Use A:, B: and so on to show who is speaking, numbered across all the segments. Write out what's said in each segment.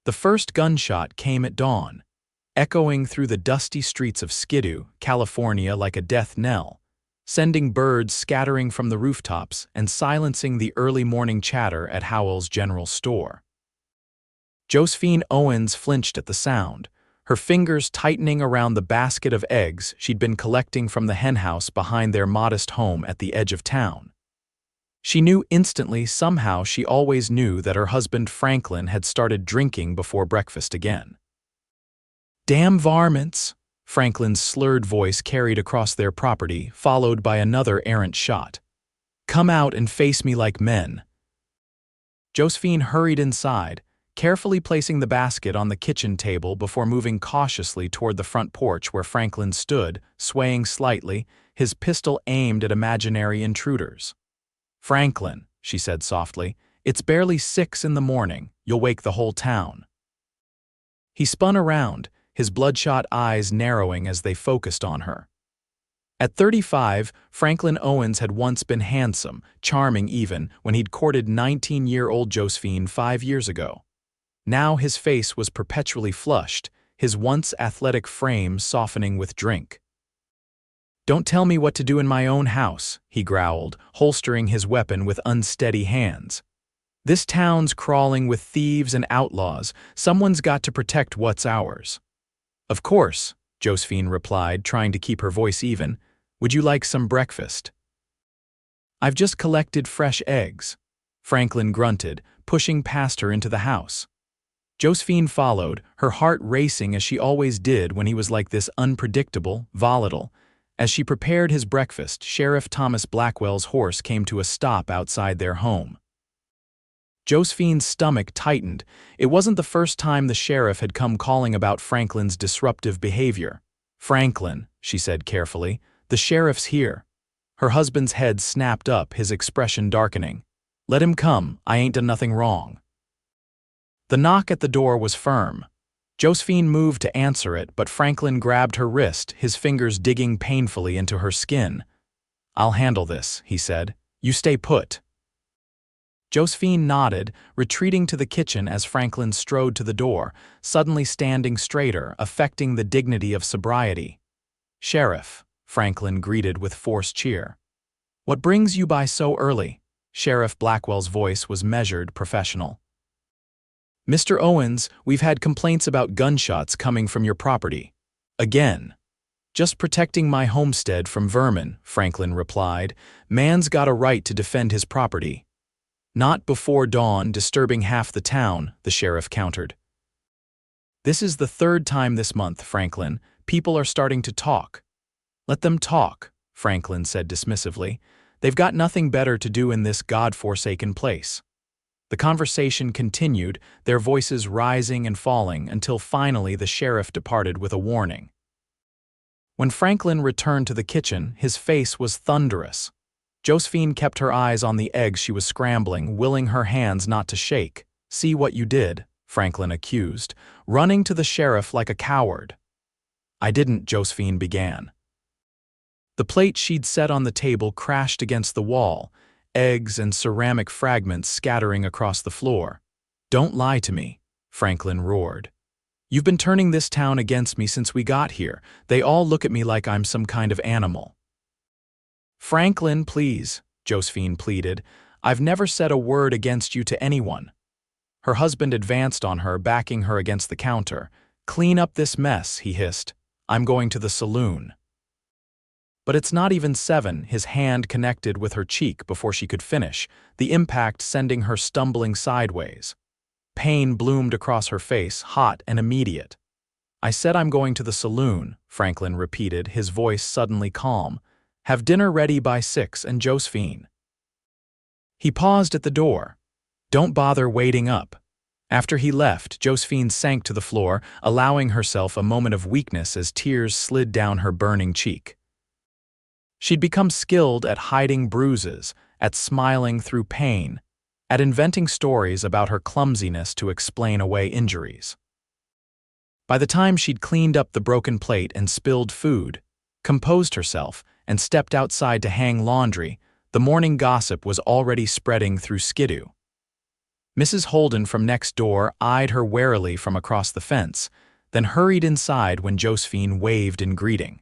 A: The first gunshot came at dawn, echoing through the dusty streets of Skidoo, California like a death knell, sending birds scattering from the rooftops and silencing the early morning chatter at Howell's General Store. Josephine Owens flinched at the sound, her fingers tightening around the basket of eggs she'd been collecting from the henhouse behind their modest home at the edge of town. She knew instantly, somehow she always knew, that her husband Franklin had started drinking before breakfast again. "Damn varmints!" Franklin's slurred voice carried across their property, followed by another errant shot. "Come out and face me like men." Josephine hurried inside, carefully placing the basket on the kitchen table before moving cautiously toward the front porch where Franklin stood, swaying slightly, his pistol aimed at imaginary intruders. "Franklin," she said softly, "it's barely 6 in the morning. You'll wake the whole town." He spun around, his bloodshot eyes narrowing as they focused on her. At 35, Franklin Owens had once been handsome, charming even, when he'd courted 19-year-old Josephine 5 years ago. Now his face was perpetually flushed, his once athletic frame softening with drink. "Don't tell me what to do in my own house," he growled, holstering his weapon with unsteady hands. "This town's crawling with thieves and outlaws. Someone's got to protect what's ours." "Of course," Josephine replied, trying to keep her voice even. "Would you like some breakfast?" "I've just collected fresh eggs," Franklin grunted, pushing past her into the house. Josephine followed, her heart racing as she always did when he was like this, unpredictable, volatile. As she prepared his breakfast, Sheriff Thomas Blackwell's horse came to a stop outside their home. Josephine's stomach tightened. It wasn't the first time the sheriff had come calling about Franklin's disruptive behavior. "Franklin," she said carefully, "the sheriff's here." Her husband's head snapped up, his expression darkening. "Let him come, I ain't done nothing wrong." The knock at the door was firm. Josephine moved to answer it, but Franklin grabbed her wrist, his fingers digging painfully into her skin. "I'll handle this," he said. "You stay put." Josephine nodded, retreating to the kitchen as Franklin strode to the door, suddenly standing straighter, affecting the dignity of sobriety. "Sheriff," Franklin greeted with forced cheer. "What brings you by so early?" Sheriff Blackwell's voice was measured, professional. "Mr. Owens, we've had complaints about gunshots coming from your property. Again." "Just protecting my homestead from vermin," Franklin replied. "Man's got a right to defend his property." "Not before dawn, disturbing half the town," the sheriff countered. "This is the 3rd time this month, Franklin. People are starting to talk." "Let them talk," Franklin said dismissively. "They've got nothing better to do in this God-forsaken place." The conversation continued, their voices rising and falling, until finally the sheriff departed with a warning. When Franklin returned to the kitchen, his face was thunderous. Josephine kept her eyes on the eggs she was scrambling, willing her hands not to shake. "See what you did," Franklin accused, running to the sheriff like a coward. "I didn't," Josephine began. The plate she'd set on the table crashed against the wall, eggs and ceramic fragments scattering across the floor. "Don't lie to me," Franklin roared. "You've been turning this town against me since we got here. They all look at me like I'm some kind of animal." "Franklin, please," Josephine pleaded. "I've never said a word against you to anyone." Her husband advanced on her, backing her against the counter. "Clean up this mess," he hissed. "I'm going to the saloon." But it's not even 7, his hand connected with her cheek before she could finish, the impact sending her stumbling sideways. Pain bloomed across her face, hot and immediate. "I said I'm going to the saloon," Franklin repeated, his voice suddenly calm. "Have dinner ready by 6 and Josephine." He paused at the door. "Don't bother waiting up." After he left, Josephine sank to the floor, allowing herself a moment of weakness as tears slid down her burning cheek. She'd become skilled at hiding bruises, at smiling through pain, at inventing stories about her clumsiness to explain away injuries. By the time she'd cleaned up the broken plate and spilled food, composed herself, and stepped outside to hang laundry, the morning gossip was already spreading through Skidoo. Mrs. Holden from next door eyed her warily from across the fence, then hurried inside when Josephine waved in greeting.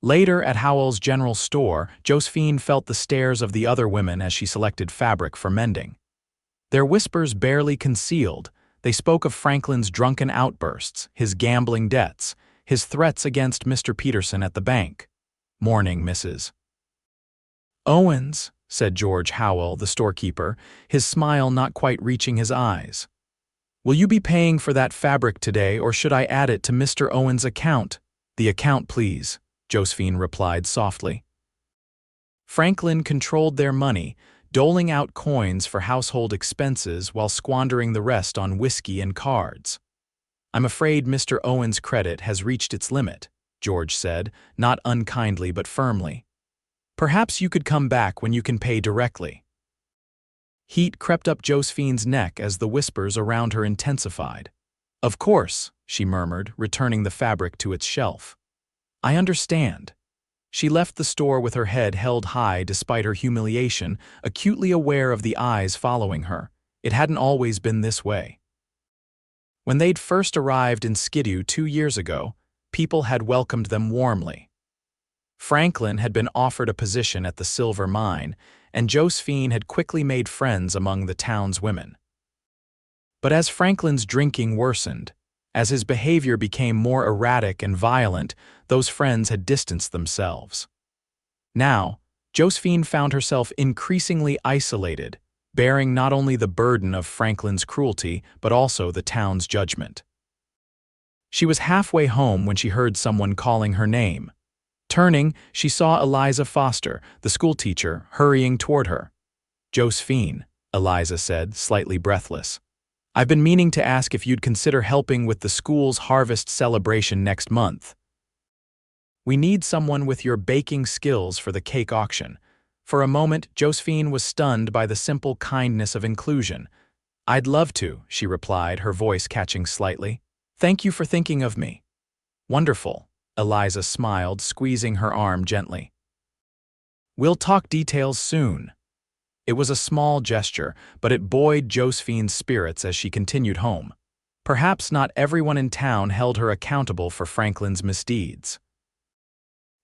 A: Later, at Howell's general store, Josephine felt the stares of the other women as she selected fabric for mending. Their whispers barely concealed, they spoke of Franklin's drunken outbursts, his gambling debts, his threats against Mr. Peterson at the bank. "Morning, Mrs. Owens," said George Howell, the storekeeper, his smile not quite reaching his eyes. "Will you be paying for that fabric today, or should I add it to Mr. Owens' account?" "The account, please," Josephine replied softly. Franklin controlled their money, doling out coins for household expenses while squandering the rest on whiskey and cards. "I'm afraid Mr. Owens' credit has reached its limit," George said, not unkindly but firmly. "Perhaps you could come back when you can pay directly." Heat crept up Josephine's neck as the whispers around her intensified. "Of course," she murmured, returning the fabric to its shelf. "I understand." She left the store with her head held high despite her humiliation, acutely aware of the eyes following her. It hadn't always been this way. When they'd first arrived in Skidoo 2 years ago, people had welcomed them warmly. Franklin had been offered a position at the silver mine, and Josephine had quickly made friends among the town's women. But as Franklin's drinking worsened, as his behavior became more erratic and violent, those friends had distanced themselves. Now, Josephine found herself increasingly isolated, bearing not only the burden of Franklin's cruelty, but also the town's judgment. She was halfway home when she heard someone calling her name. Turning, she saw Eliza Foster, the schoolteacher, hurrying toward her. "Josephine," Eliza said, slightly breathless. "I've been meaning to ask if you'd consider helping with the school's harvest celebration next month. We need someone with your baking skills for the cake auction." For a moment, Josephine was stunned by the simple kindness of inclusion. "I'd love to," she replied, her voice catching slightly. "Thank you for thinking of me." "Wonderful," Eliza smiled, squeezing her arm gently. "We'll talk details soon." It was a small gesture, but it buoyed Josephine's spirits as she continued home. Perhaps not everyone in town held her accountable for Franklin's misdeeds.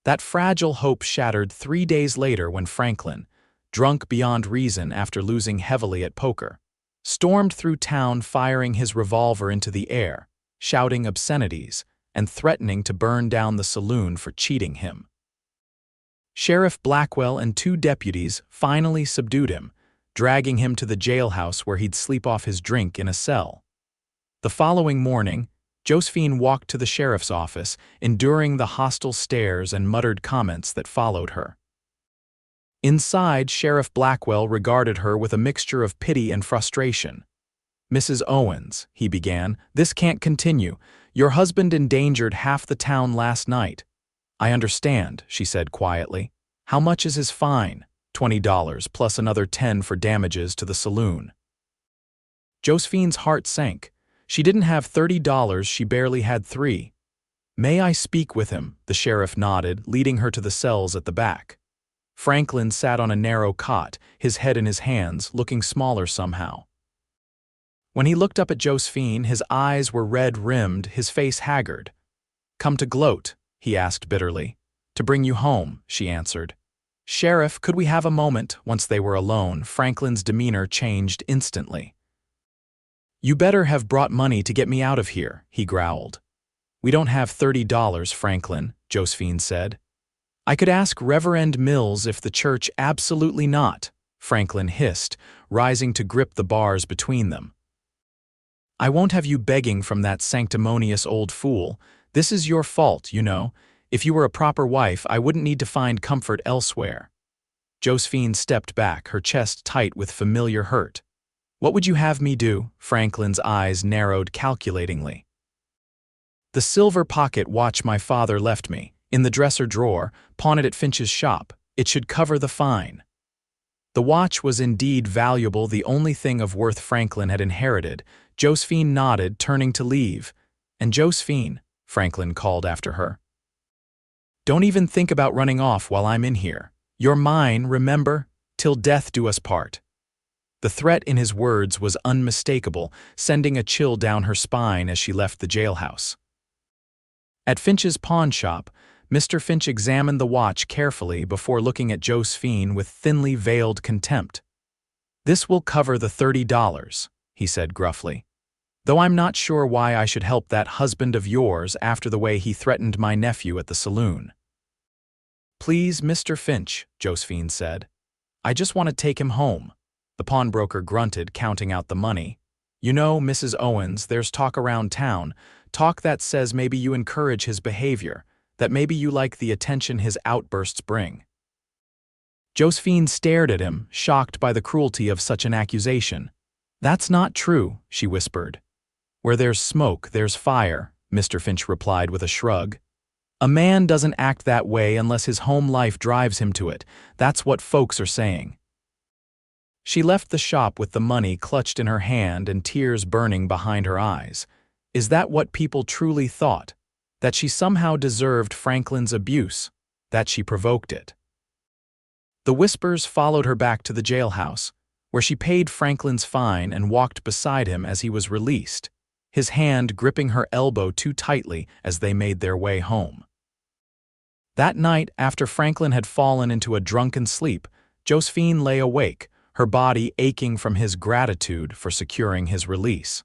A: That fragile hope shattered 3 days later when Franklin, drunk beyond reason after losing heavily at poker, stormed through town firing his revolver into the air, shouting obscenities, and threatening to burn down the saloon for cheating him. Sheriff Blackwell and 2 deputies finally subdued him, dragging him to the jailhouse where he'd sleep off his drink in a cell. The following morning, Josephine walked to the sheriff's office, enduring the hostile stares and muttered comments that followed her. Inside, Sheriff Blackwell regarded her with a mixture of pity and frustration. "Mrs. Owens," he began, "this can't continue. Your husband endangered half the town last night." "I understand," she said quietly. "How much is his fine?" $20 plus another 10 for damages to the saloon. Josephine's heart sank. She didn't have $30, she barely had 3. "May I speak with him?" the sheriff nodded, leading her to the cells at the back. Franklin sat on a narrow cot, his head in his hands, looking smaller somehow. When he looked up at Josephine, his eyes were red-rimmed, his face haggard. "Come to gloat?" he asked bitterly. "To bring you home," she answered. "Sheriff, could we have a moment?" Once they were alone, Franklin's demeanor changed instantly. "You better have brought money to get me out of here," he growled. "We don't have $30, Franklin," Josephine said. "I could ask Reverend Mills if the church—" "Absolutely not," Franklin hissed, rising to grip the bars between them. "I won't have you begging from that sanctimonious old fool. This is your fault, you know. If you were a proper wife, I wouldn't need to find comfort elsewhere." Josephine stepped back, her chest tight with familiar hurt. "What would you have me do?" Franklin's eyes narrowed calculatingly. "The silver pocket watch my father left me, in the dresser drawer, pawn it at Finch's shop. It should cover the fine." The watch was indeed valuable, the only thing of worth Franklin had inherited. Josephine nodded, turning to leave. "And Josephine," Franklin called after her, "don't even think about running off while I'm in here. You're mine, remember? Till death do us part." The threat in his words was unmistakable, sending a chill down her spine as she left the jailhouse. At Finch's pawn shop, Mr. Finch examined the watch carefully before looking at Josephine with thinly veiled contempt. "This will cover the $30, he said gruffly. "Though I'm not sure why I should help that husband of yours after the way he threatened my nephew at the saloon." "Please, Mr. Finch," Josephine said. "I just want to take him home." The pawnbroker grunted, counting out the money. "You know, Mrs. Owens, there's talk around town, talk that says maybe you encourage his behavior, that maybe you like the attention his outbursts bring." Josephine stared at him, shocked by the cruelty of such an accusation. "That's not true," she whispered. "Where there's smoke, there's fire," Mr. Finch replied with a shrug. "A man doesn't act that way unless his home life drives him to it. That's what folks are saying." She left the shop with the money clutched in her hand and tears burning behind her eyes. Is that what people truly thought? That she somehow deserved Franklin's abuse? That she provoked it? The whispers followed her back to the jailhouse, where she paid Franklin's fine and walked beside him as he was released, his hand gripping her elbow too tightly as they made their way home. That night, after Franklin had fallen into a drunken sleep, Josephine lay awake, her body aching from his gratitude for securing his release.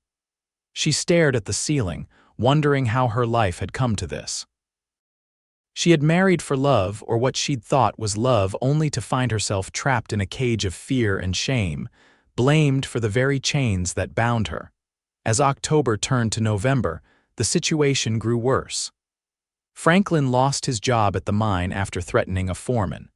A: She stared at the ceiling, wondering how her life had come to this. She had married for love, or what she'd thought was love, only to find herself trapped in a cage of fear and shame, blamed for the very chains that bound her. As October turned to November, the situation grew worse. Franklin lost his job at the mine after threatening a foreman.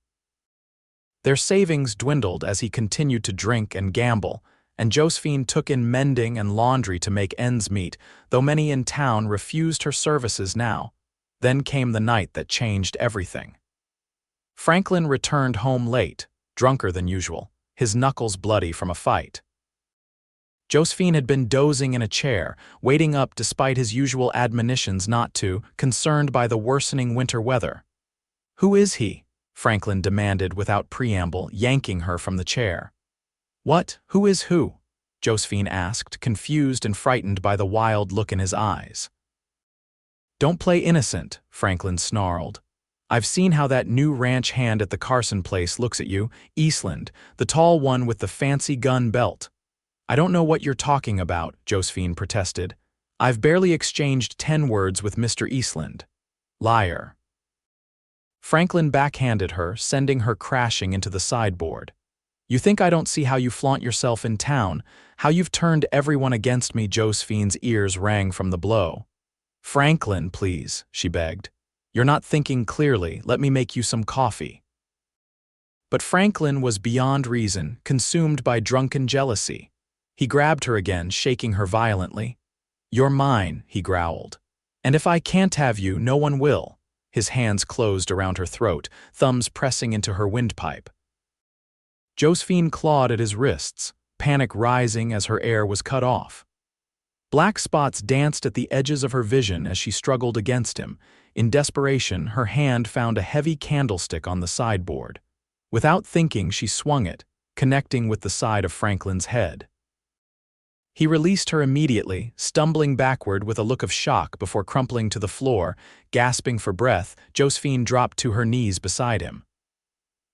A: Their savings dwindled as he continued to drink and gamble, and Josephine took in mending and laundry to make ends meet, though many in town refused her services now. Then came the night that changed everything. Franklin returned home late, drunker than usual, his knuckles bloody from a fight. Josephine had been dozing in a chair, waiting up despite his usual admonitions not to, concerned by the worsening winter weather. "Who is he?" Franklin demanded without preamble, yanking her from the chair. "What? Who is who?" Josephine asked, confused and frightened by the wild look in his eyes. "Don't play innocent," Franklin snarled. "I've seen how that new ranch hand at the Carson place looks at you, Eastland, the tall one with the fancy gun belt." "I don't know what you're talking about," Josephine protested. "I've barely exchanged 10 words with Mr. Eastland." "Liar." Franklin backhanded her, sending her crashing into the sideboard. "You think I don't see how you flaunt yourself in town, how you've turned everyone against me?" Josephine's ears rang from the blow. "Franklin, please," she begged. "You're not thinking clearly. Let me make you some coffee." But Franklin was beyond reason, consumed by drunken jealousy. He grabbed her again, shaking her violently. "You're mine," he growled. "And if I can't have you, no one will." His hands closed around her throat, thumbs pressing into her windpipe. Josephine clawed at his wrists, panic rising as her air was cut off. Black spots danced at the edges of her vision as she struggled against him. In desperation, her hand found a heavy candlestick on the sideboard. Without thinking, she swung it, connecting with the side of Franklin's head. He released her immediately, stumbling backward with a look of shock before crumpling to the floor. Gasping for breath, Josephine dropped to her knees beside him.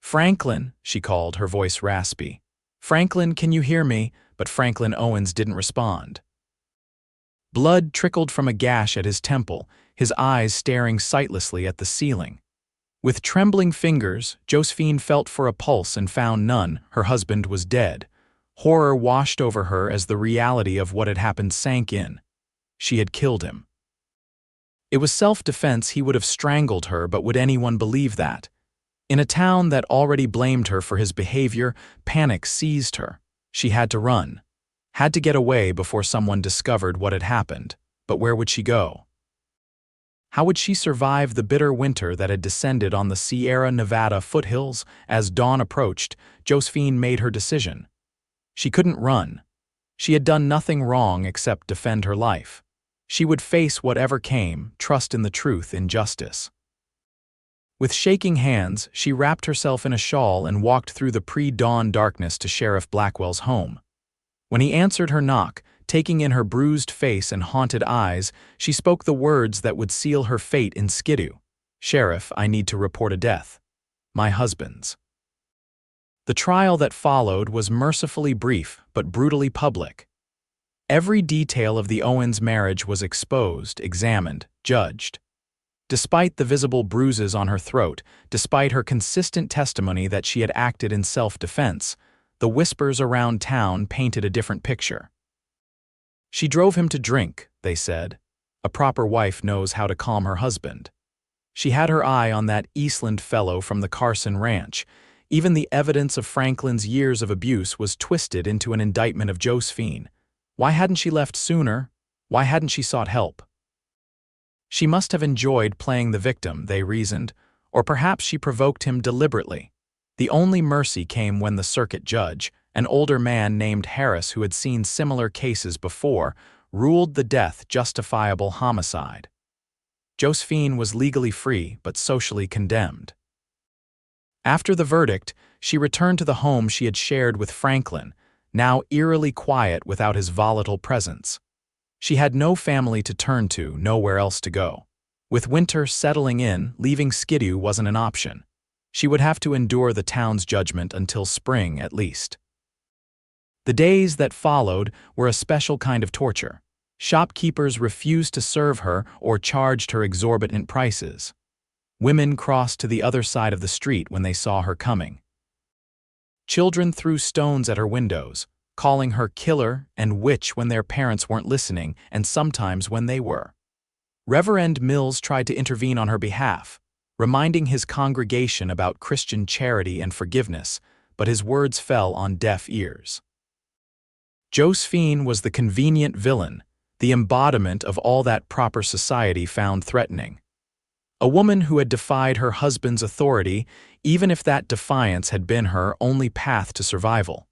A: "Franklin," she called, her voice raspy. "Franklin, can you hear me?" But Franklin Owens didn't respond. Blood trickled from a gash at his temple, his eyes staring sightlessly at the ceiling. With trembling fingers, Josephine felt for a pulse and found none. Her husband was dead. Horror washed over her as the reality of what had happened sank in. She had killed him. It was self-defense. He would have strangled her, but would anyone believe that? In a town that already blamed her for his behavior, panic seized her. She had to run. Had to get away before someone discovered what had happened. But where would she go? How would she survive the bitter winter that had descended on the Sierra Nevada foothills? As dawn approached, Josephine made her decision. She couldn't run. She had done nothing wrong except defend her life. She would face whatever came, trust in the truth, in justice. With shaking hands, she wrapped herself in a shawl and walked through the pre-dawn darkness to Sheriff Blackwell's home. When he answered her knock, taking in her bruised face and haunted eyes, she spoke the words that would seal her fate in Skidoo. "Sheriff, I need to report a death. My husband's." The trial that followed was mercifully brief but brutally public. Every detail of the Owens marriage was exposed, examined, judged. Despite the visible bruises on her throat, despite her consistent testimony that she had acted in self-defense, the whispers around town painted a different picture. She drove him to drink, they said. A proper wife knows how to calm her husband. She had her eye on that Eastland fellow from the Carson Ranch. Even the evidence of Franklin's years of abuse was twisted into an indictment of Josephine. Why hadn't she left sooner? Why hadn't she sought help? She must have enjoyed playing the victim, they reasoned, or perhaps she provoked him deliberately. The only mercy came when the circuit judge, an older man named Harris who had seen similar cases before, ruled the death justifiable homicide. Josephine was legally free but socially condemned. After the verdict, she returned to the home she had shared with Franklin, now eerily quiet without his volatile presence. She had no family to turn to, nowhere else to go. With winter settling in, leaving Skidoo wasn't an option. She would have to endure the town's judgment until spring at least. The days that followed were a special kind of torture. Shopkeepers refused to serve her or charged her exorbitant prices. Women crossed to the other side of the street when they saw her coming. Children threw stones at her windows, calling her killer and witch when their parents weren't listening and sometimes when they were. Reverend Mills tried to intervene on her behalf, reminding his congregation about Christian charity and forgiveness, but his words fell on deaf ears. Josephine was the convenient villain, the embodiment of all that proper society found threatening. A woman who had defied her husband's authority, even if that defiance had been her only path to survival.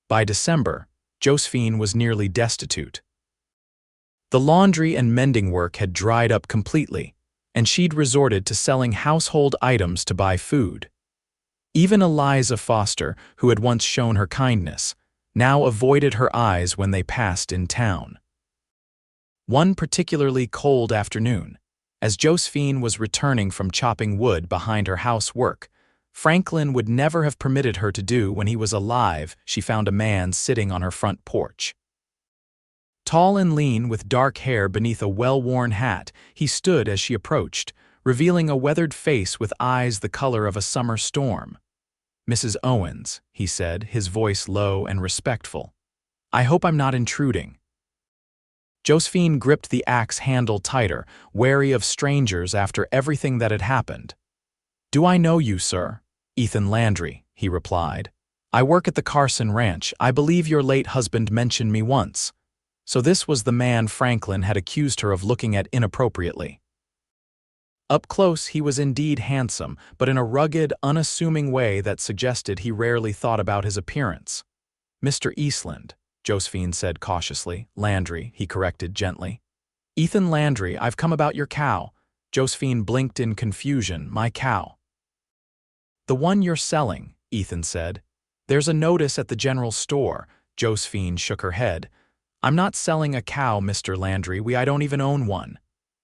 A: By December, Josephine was nearly destitute. The laundry and mending work had dried up completely, and she'd resorted to selling household items to buy food. Even Eliza Foster, who had once shown her kindness, now avoided her eyes when they passed in town. One particularly cold afternoon, as Josephine was returning from chopping wood behind her housework, Franklin would never have permitted her to do when he was alive, she found a man sitting on her front porch. Tall and lean, with dark hair beneath a well-worn hat, he stood as she approached, revealing a weathered face with eyes the color of a summer storm. "Mrs. Owens," he said, his voice low and respectful. "I hope I'm not intruding." Josephine gripped the axe handle tighter, wary of strangers after everything that had happened. "Do I know you, sir?" "Ethan Landry," he replied. "I work at the Carson Ranch. I believe your late husband mentioned me once." So this was the man Franklin had accused her of looking at inappropriately. Up close, he was indeed handsome, but in a rugged, unassuming way that suggested he rarely thought about his appearance. "Mr. Eastland," Josephine said cautiously. "Landry," he corrected gently. "Ethan Landry, I've come about your cow." Josephine blinked in confusion. "My cow?" "The one you're selling," Ethan said. "There's a notice at the general store." Josephine shook her head. "I'm not selling a cow, Mr. Landry. I don't even own one."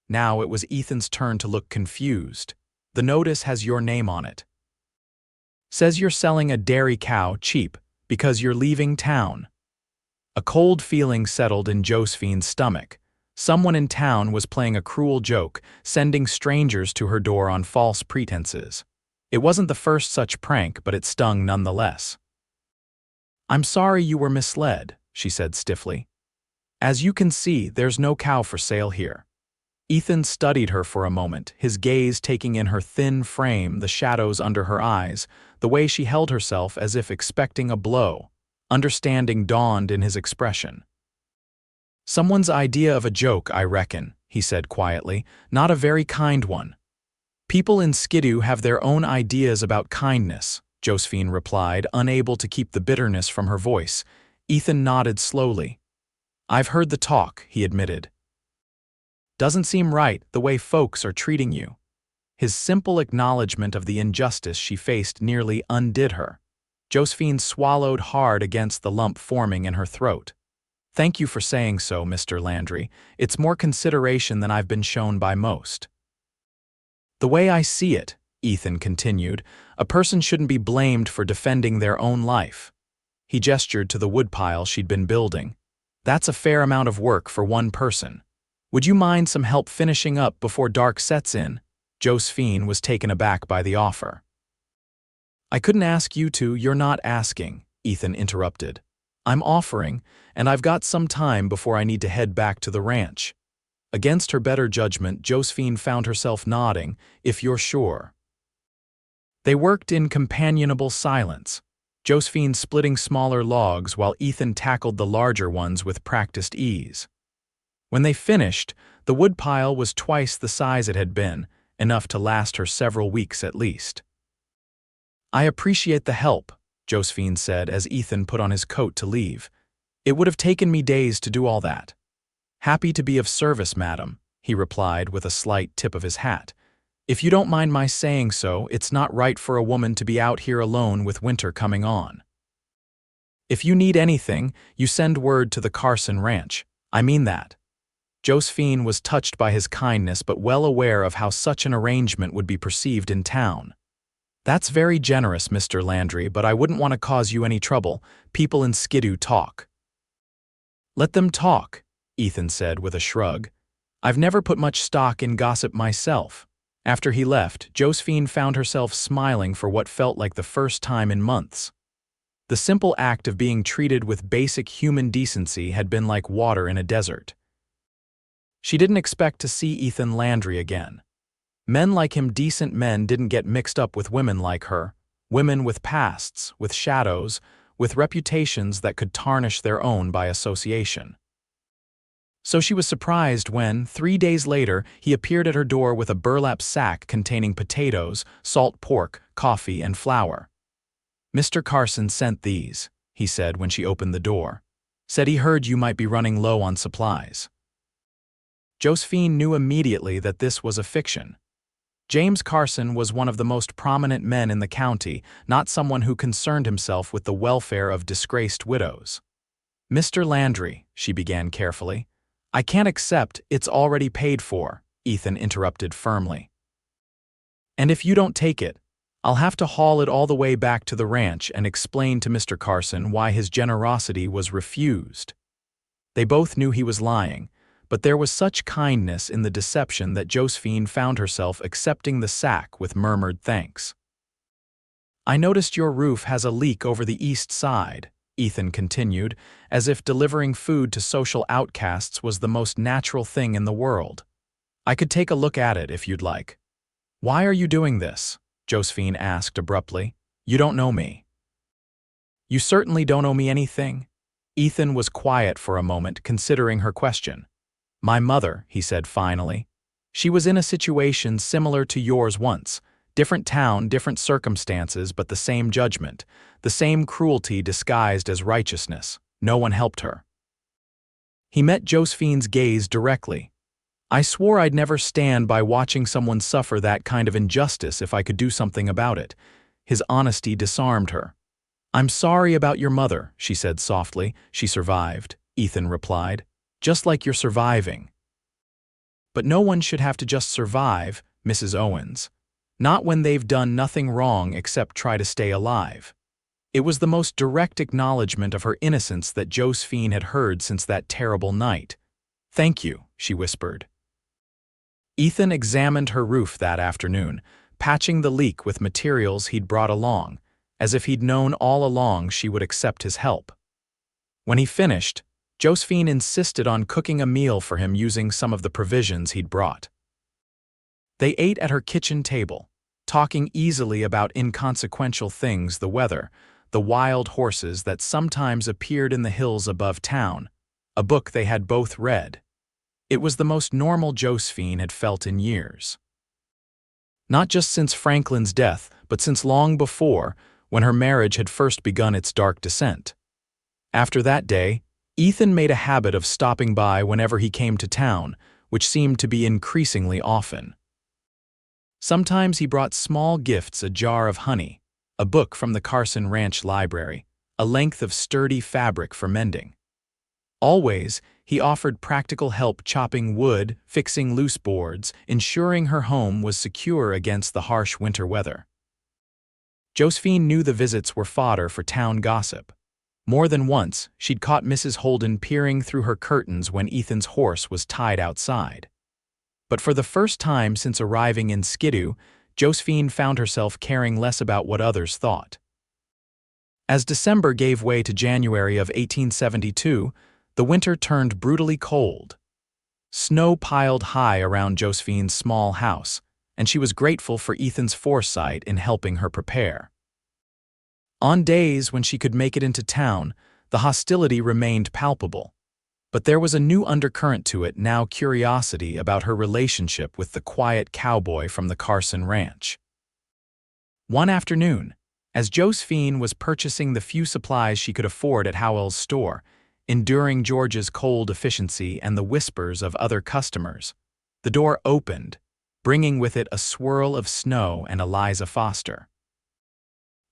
A: Now it was Ethan's turn to look confused. "The notice has your name on it. Says you're selling a dairy cow cheap because you're leaving town." A cold feeling settled in Josephine's stomach. Someone in town was playing a cruel joke, sending strangers to her door on false pretenses. It wasn't the first such prank, but it stung nonetheless. "I'm sorry you were misled," she said stiffly. "As you can see, there's no cow for sale here." Ethan studied her for a moment, his gaze taking in her thin frame, the shadows under her eyes, the way she held herself as if expecting a blow. Understanding dawned in his expression. "Someone's idea of a joke, I reckon," he said quietly, "not a very kind one." "People in Skidoo have their own ideas about kindness," Josephine replied, unable to keep the bitterness from her voice. Ethan nodded slowly. "I've heard the talk," he admitted. "Doesn't seem right, the way folks are treating you." His simple acknowledgement of the injustice she faced nearly undid her. Josephine swallowed hard against the lump forming in her throat. "Thank you for saying so, Mr. Landry. It's more consideration than I've been shown by most." "The way I see it," Ethan continued, "a person shouldn't be blamed for defending their own life." He gestured to the woodpile she'd been building. "That's a fair amount of work for one person. Would you mind some help finishing up before dark sets in?" Josephine was taken aback by the offer. "I couldn't ask you to, you're not asking," Ethan interrupted. "I'm offering, and I've got some time before I need to head back to the ranch." Against her better judgment, Josephine found herself nodding, "If you're sure." They worked in companionable silence, Josephine splitting smaller logs while Ethan tackled the larger ones with practiced ease. When they finished, the woodpile was twice the size it had been, enough to last her several weeks at least. "I appreciate the help," Josephine said as Ethan put on his coat to leave. "It would have taken me days to do all that." "Happy to be of service, madam," he replied with a slight tip of his hat. "If you don't mind my saying so, it's not right for a woman to be out here alone with winter coming on. If you need anything, you send word to the Carson Ranch. I mean that." Josephine was touched by his kindness but well aware of how such an arrangement would be perceived in town. "That's very generous, Mr. Landry, but I wouldn't want to cause you any trouble. People in Skidoo talk." "Let them talk," Ethan said with a shrug. "I've never put much stock in gossip myself." After he left, Josephine found herself smiling for what felt like the first time in months. The simple act of being treated with basic human decency had been like water in a desert. She didn't expect to see Ethan Landry again. Men like him, decent men, didn't get mixed up with women like her, women with pasts, with shadows, with reputations that could tarnish their own by association. So she was surprised when, 3 days later, he appeared at her door with a burlap sack containing potatoes, salt pork, coffee, and flour. "Mr. Carson sent these," he said when she opened the door. "Said he heard you might be running low on supplies." Josephine knew immediately that this was a fiction. James Carson was one of the most prominent men in the county, not someone who concerned himself with the welfare of disgraced widows. "Mr. Landry," she began carefully. "I can't accept, it's already paid for," Ethan interrupted firmly. "And if you don't take it, I'll have to haul it all the way back to the ranch and explain to Mr. Carson why his generosity was refused." They both knew he was lying, but there was such kindness in the deception that Josephine found herself accepting the sack with murmured thanks. "I noticed your roof has a leak over the east side," Ethan continued, as if delivering food to social outcasts was the most natural thing in the world. "I could take a look at it if you'd like." "Why are you doing this?" Josephine asked abruptly. "You don't know me." "You certainly don't owe me anything." Ethan was quiet for a moment, considering her question. "My mother," he said finally. "She was in a situation similar to yours once. Different town, different circumstances, but the same judgment, the same cruelty disguised as righteousness. No one helped her." He met Josephine's gaze directly. "I swore I'd never stand by watching someone suffer that kind of injustice if I could do something about it." His honesty disarmed her. "I'm sorry about your mother," she said softly. "She survived," Ethan replied. "Just like you're surviving." "But no one should have to just survive, Mrs. Owens. Not when they've done nothing wrong except try to stay alive." It was the most direct acknowledgement of her innocence that Josephine had heard since that terrible night. "Thank you," she whispered. Ethan examined her roof that afternoon, patching the leak with materials he'd brought along, as if he'd known all along she would accept his help. When he finished, Josephine insisted on cooking a meal for him using some of the provisions he'd brought. They ate at her kitchen table, talking easily about inconsequential things: the weather, the wild horses that sometimes appeared in the hills above town, a book they had both read. It was the most normal Josephine had felt in years. Not just since Franklin's death, but since long before, when her marriage had first begun its dark descent. After that day, Ethan made a habit of stopping by whenever he came to town, which seemed to be increasingly often. Sometimes he brought small gifts, a jar of honey, a book from the Carson Ranch library, a length of sturdy fabric for mending. Always, he offered practical help chopping wood, fixing loose boards, ensuring her home was secure against the harsh winter weather. Josephine knew the visits were fodder for town gossip. More than once, she'd caught Mrs. Holden peering through her curtains when Ethan's horse was tied outside. But for the first time since arriving in Skidoo, Josephine found herself caring less about what others thought. As December gave way to January of 1872, the winter turned brutally cold. Snow piled high around Josephine's small house, and she was grateful for Ethan's foresight in helping her prepare. On days when she could make it into town, the hostility remained palpable. But there was a new undercurrent to it now: curiosity about her relationship with the quiet cowboy from the Carson Ranch. One afternoon, as Josephine was purchasing the few supplies she could afford at Howell's store, enduring George's cold efficiency and the whispers of other customers, the door opened, bringing with it a swirl of snow and Eliza Foster.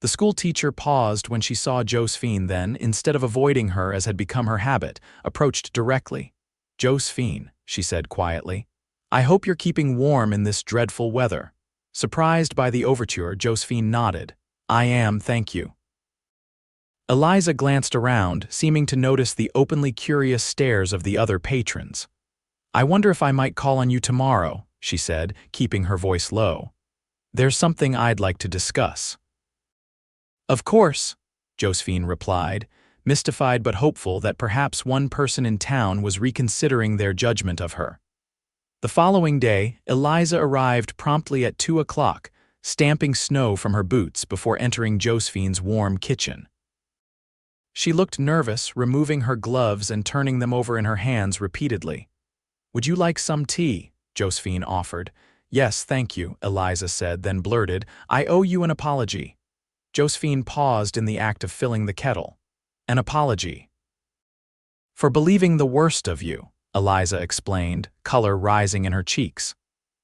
A: The schoolteacher paused when she saw Josephine, then, instead of avoiding her as had become her habit, approached directly. "Josephine," she said quietly, "I hope you're keeping warm in this dreadful weather." Surprised by the overture, Josephine nodded. "I am, thank you." Eliza glanced around, seeming to notice the openly curious stares of the other patrons. "I wonder if I might call on you tomorrow," she said, keeping her voice low. "There's something I'd like to discuss." "Of course," Josephine replied, mystified but hopeful that perhaps one person in town was reconsidering their judgment of her. The following day, Eliza arrived promptly at 2 o'clock, stamping snow from her boots before entering Josephine's warm kitchen. She looked nervous, removing her gloves and turning them over in her hands repeatedly. "Would you like some tea?" Josephine offered. "Yes, thank you," Eliza said, then blurted, "I owe you an apology." Josephine paused in the act of filling the kettle. "An apology?" "For believing the worst of you," Eliza explained, color rising in her cheeks.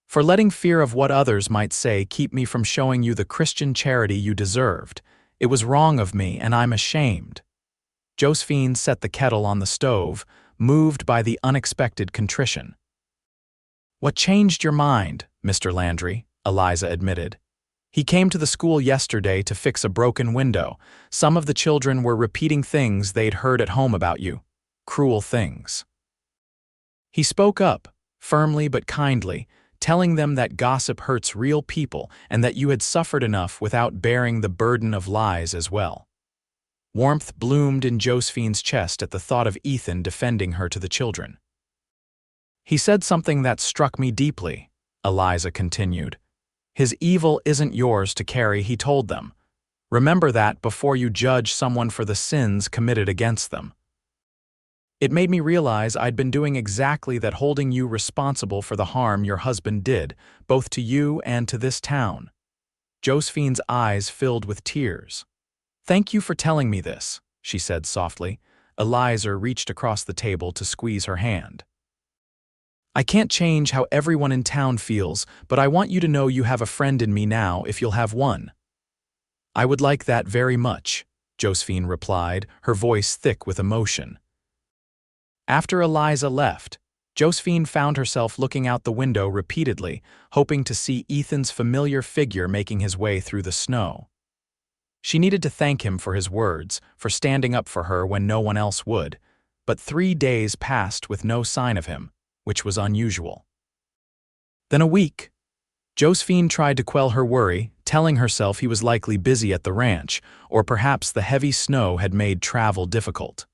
A: "For letting fear of what others might say keep me from showing you the Christian charity you deserved. It was wrong of me, and I'm ashamed." Josephine set the kettle on the stove, moved by the unexpected contrition. "What changed your mind, Mr. Landry?" Eliza admitted. "He came to the school yesterday to fix a broken window. Some of the children were repeating things they'd heard at home about you. Cruel things." He spoke up, firmly but kindly, telling them that gossip hurts real people and that you had suffered enough without bearing the burden of lies as well. Warmth bloomed in Josephine's chest at the thought of Ethan defending her to the children. "He said something that struck me deeply," Eliza continued. "His evil isn't yours to carry," he told them. "Remember that before you judge someone for the sins committed against them." It made me realize I'd been doing exactly that, holding you responsible for the harm your husband did, both to you and to this town. Josephine's eyes filled with tears. "Thank you for telling me this," she said softly. Eliza reached across the table to squeeze her hand. "I can't change how everyone in town feels, but I want you to know you have a friend in me now if you'll have one." "I would like that very much," Josephine replied, her voice thick with emotion. After Eliza left, Josephine found herself looking out the window repeatedly, hoping to see Ethan's familiar figure making his way through the snow. She needed to thank him for his words, for standing up for her when no one else would, but 3 days passed with no sign of him, which was unusual. Then a week. Josephine tried to quell her worry, telling herself he was likely busy at the ranch, or perhaps the heavy snow had made travel difficult.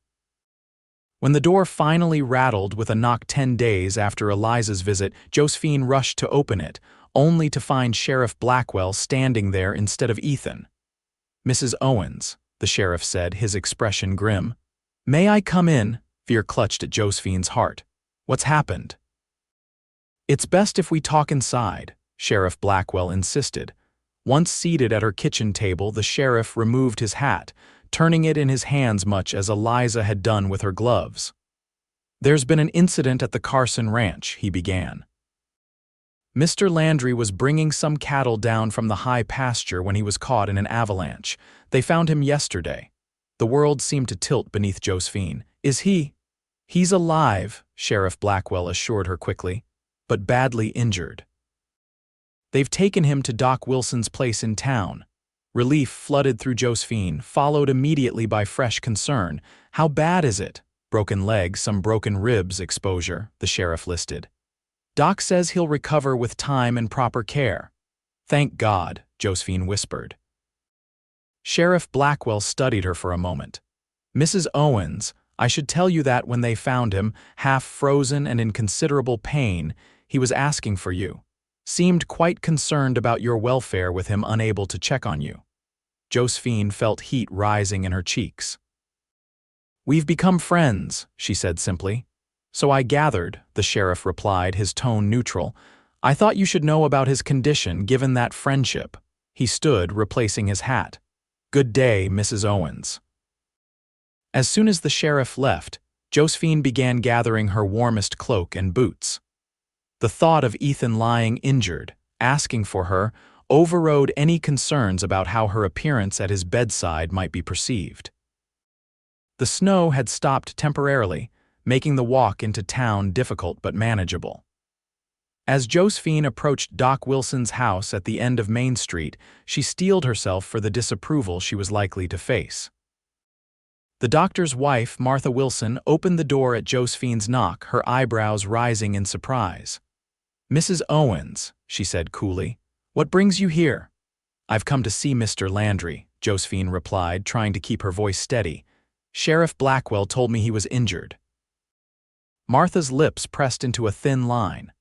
A: When the door finally rattled with a knock 10 days after Eliza's visit, Josephine rushed to open it, only to find Sheriff Blackwell standing there instead of Ethan. "Mrs. Owens," the sheriff said, his expression grim. "May I come in?" Fear clutched at Josephine's heart. "What's happened?" "It's best if we talk inside," Sheriff Blackwell insisted. Once seated at her kitchen table, the sheriff removed his hat, turning it in his hands much as Eliza had done with her gloves. "There's been an incident at the Carson Ranch," he began. Mr. Landry was bringing some cattle down from the high pasture when he was caught in an avalanche. They found him yesterday. The world seemed to tilt beneath Josephine. Is he? He's alive, Sheriff Blackwell assured her quickly, but badly injured. They've taken him to Doc Wilson's place in town. Relief flooded through Josephine, followed immediately by fresh concern. How bad is it? Broken leg, some broken ribs exposure, the sheriff listed. Doc says he'll recover with time and proper care. Thank God, Josephine whispered. Sheriff Blackwell studied her for a moment. Mrs. Owens, I should tell you that when they found him, half frozen and in considerable pain, he was asking for you. Seemed quite concerned about your welfare with him unable to check on you. Josephine felt heat rising in her cheeks. We've become friends, she said simply. So I gathered, the sheriff replied, his tone neutral. I thought you should know about his condition given that friendship. He stood, replacing his hat. Good day, Mrs. Owens. As soon as the sheriff left, Josephine began gathering her warmest cloak and boots. The thought of Ethan lying injured, asking for her, overrode any concerns about how her appearance at his bedside might be perceived. The snow had stopped temporarily, making the walk into town difficult but manageable. As Josephine approached Doc Wilson's house at the end of Main Street, she steeled herself for the disapproval she was likely to face. The doctor's wife, Martha Wilson, opened the door at Josephine's knock, her eyebrows rising in surprise. Mrs. Owens, she said coolly, what brings you here? I've come to see Mr. Landry, Josephine replied, trying to keep her voice steady. Sheriff Blackwell told me he was injured. Martha's lips pressed into a thin line.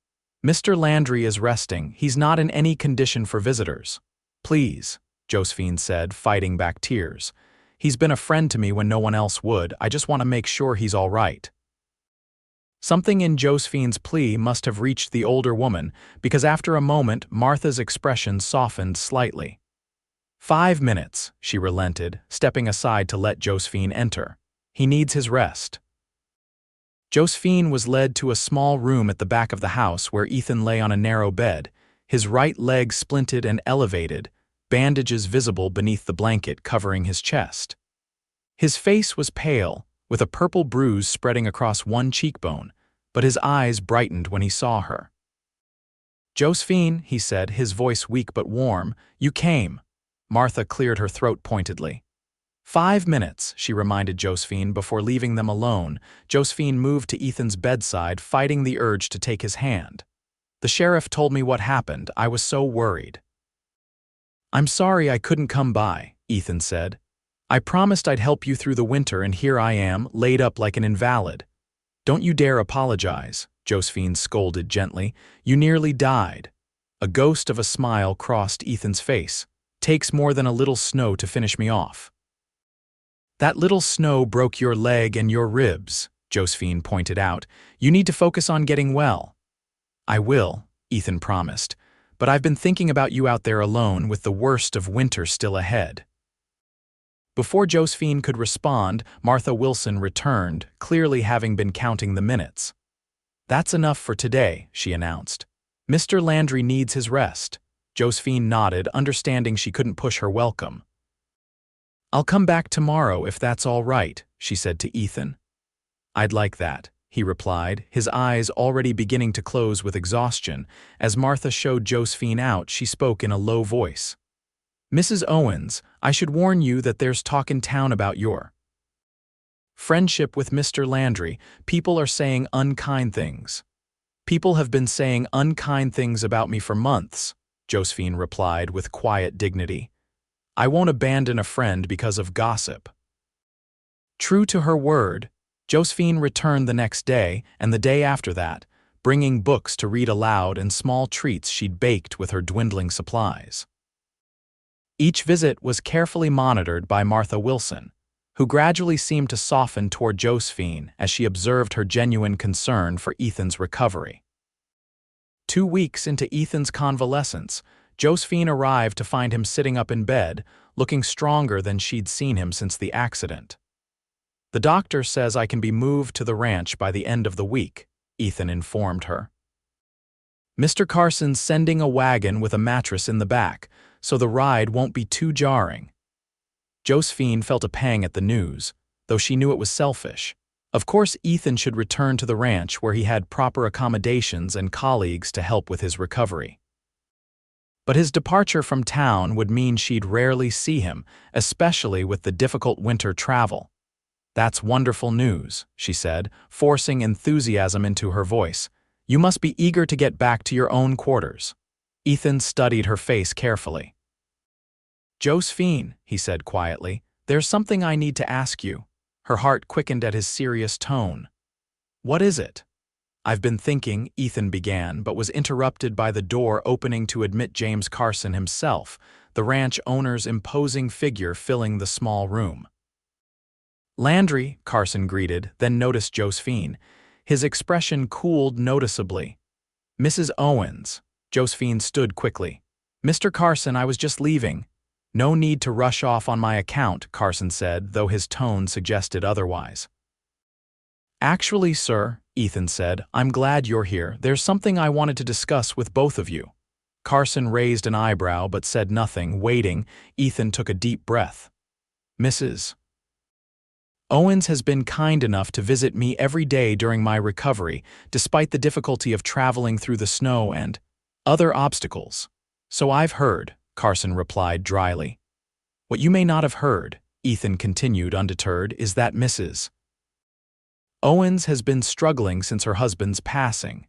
A: Mr. Landry is resting. He's not in any condition for visitors. Please, Josephine said, fighting back tears. He's been a friend to me when no one else would. I just want to make sure he's all right. Something in Josephine's plea must have reached the older woman, because after a moment, Martha's expression softened slightly. 5 minutes, she relented, stepping aside to let Josephine enter. He needs his rest. Josephine was led to a small room at the back of the house where Ethan lay on a narrow bed, his right leg splinted and elevated, bandages visible beneath the blanket covering his chest. His face was pale, with a purple bruise spreading across one cheekbone, but his eyes brightened when he saw her. Josephine, he said, his voice weak but warm, you came. Martha cleared her throat pointedly. 5 minutes, she reminded Josephine before leaving them alone. Josephine moved to Ethan's bedside, fighting the urge to take his hand. The sheriff told me what happened. I was so worried. I'm sorry I couldn't come by, Ethan said. I promised I'd help you through the winter and here I am, laid up like an invalid. Don't you dare apologize, Josephine scolded gently. You nearly died. A ghost of a smile crossed Ethan's face. Takes more than a little snow to finish me off. That little snow broke your leg and your ribs, Josephine pointed out. You need to focus on getting well. I will, Ethan promised, but I've been thinking about you out there alone with the worst of winter still ahead. Before Josephine could respond, Martha Wilson returned, clearly having been counting the minutes. That's enough for today, she announced. Mr. Landry needs his rest. Josephine nodded, understanding she couldn't push her welcome. I'll come back tomorrow if that's all right, she said to Ethan. I'd like that, he replied, his eyes already beginning to close with exhaustion. As Martha showed Josephine out, she spoke in a low voice. Mrs. Owens, I should warn you that there's talk in town about your friendship with Mr. Landry. People are saying unkind things. People have been saying unkind things about me for months, Josephine replied with quiet dignity. I won't abandon a friend because of gossip. True to her word, Josephine returned the next day and the day after that, bringing books to read aloud and small treats she'd baked with her dwindling supplies. Each visit was carefully monitored by Martha Wilson, who gradually seemed to soften toward Josephine as she observed her genuine concern for Ethan's recovery. 2 weeks into Ethan's convalescence, Josephine arrived to find him sitting up in bed, looking stronger than she'd seen him since the accident. The doctor says I can be moved to the ranch by the end of the week, Ethan informed her. Mr. Carson's sending a wagon with a mattress in the back, so the ride won't be too jarring. Josephine felt a pang at the news, though she knew it was selfish. Of course, Ethan should return to the ranch where he had proper accommodations and colleagues to help with his recovery. But his departure from town would mean she'd rarely see him, especially with the difficult winter travel. "That's wonderful news," she said, forcing enthusiasm into her voice. "You must be eager to get back to your own quarters." Ethan studied her face carefully. "Josephine," he said quietly, "there's something I need to ask you." Her heart quickened at his serious tone. "What is it?" "I've been thinking," Ethan began, but was interrupted by the door opening to admit James Carson himself, the ranch owner's imposing figure filling the small room. "Landry," Carson greeted, then noticed Josephine. His expression cooled noticeably. "Mrs. Owens." Josephine stood quickly. "Mr. Carson, I was just leaving." "No need to rush off on my account," Carson said, though his tone suggested otherwise. "Actually, sir," Ethan said, "I'm glad you're here. There's something I wanted to discuss with both of you." Carson raised an eyebrow but said nothing. Waiting, Ethan took a deep breath. "Mrs. Owens has been kind enough to visit me every day during my recovery, despite the difficulty of traveling through the snow and other obstacles." "So I've heard," Carson replied dryly. "What you may not have heard," Ethan continued undeterred, "is that Mrs. Owens has been struggling since her husband's passing.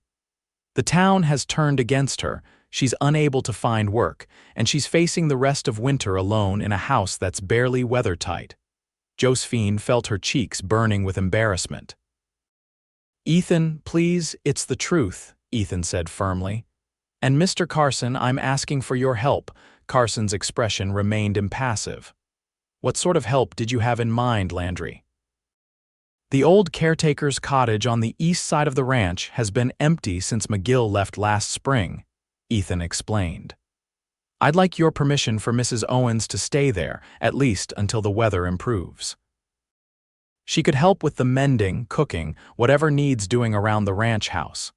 A: The town has turned against her, she's unable to find work, and she's facing the rest of winter alone in a house that's barely weathertight." Josephine felt her cheeks burning with embarrassment. "Ethan, please, it's the truth," Ethan said firmly. "And Mr. Carson, I'm asking for your help." Carson's expression remained impassive. "What sort of help did you have in mind, Landry?" "The old caretaker's cottage on the east side of the ranch has been empty since McGill left last spring," Ethan explained. "I'd like your permission for Mrs. Owens to stay there, at least until the weather improves. She could help with the mending, cooking, whatever needs doing around the ranch house."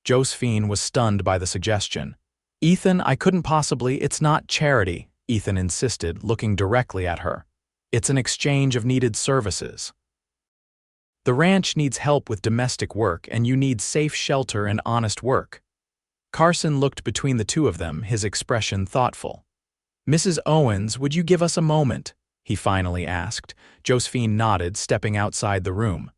A: Josephine was stunned by the suggestion. "Ethan, I couldn't possibly. It's not charity," Ethan insisted, looking directly at her. "It's an exchange of needed services. The ranch needs help with domestic work, and you need safe shelter and honest work." Carson looked between the two of them, his expression thoughtful. "Mrs. Owens, would you give us a moment?" he finally asked. Josephine nodded, stepping outside the room.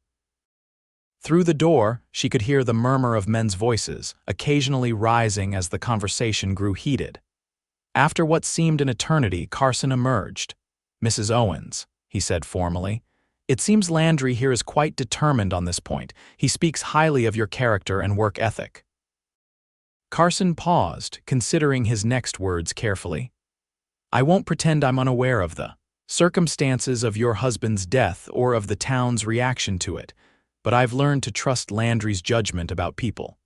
A: Through the door, she could hear the murmur of men's voices, occasionally rising as the conversation grew heated. After what seemed an eternity, Carson emerged. "Mrs. Owens," he said formally, "it seems Landry here is quite determined on this point. He speaks highly of your character and work ethic." Carson paused, considering his next words carefully. "I won't pretend I'm unaware of the circumstances of your husband's death or of the town's reaction to it, but I've learned to trust Landry's judgment about people.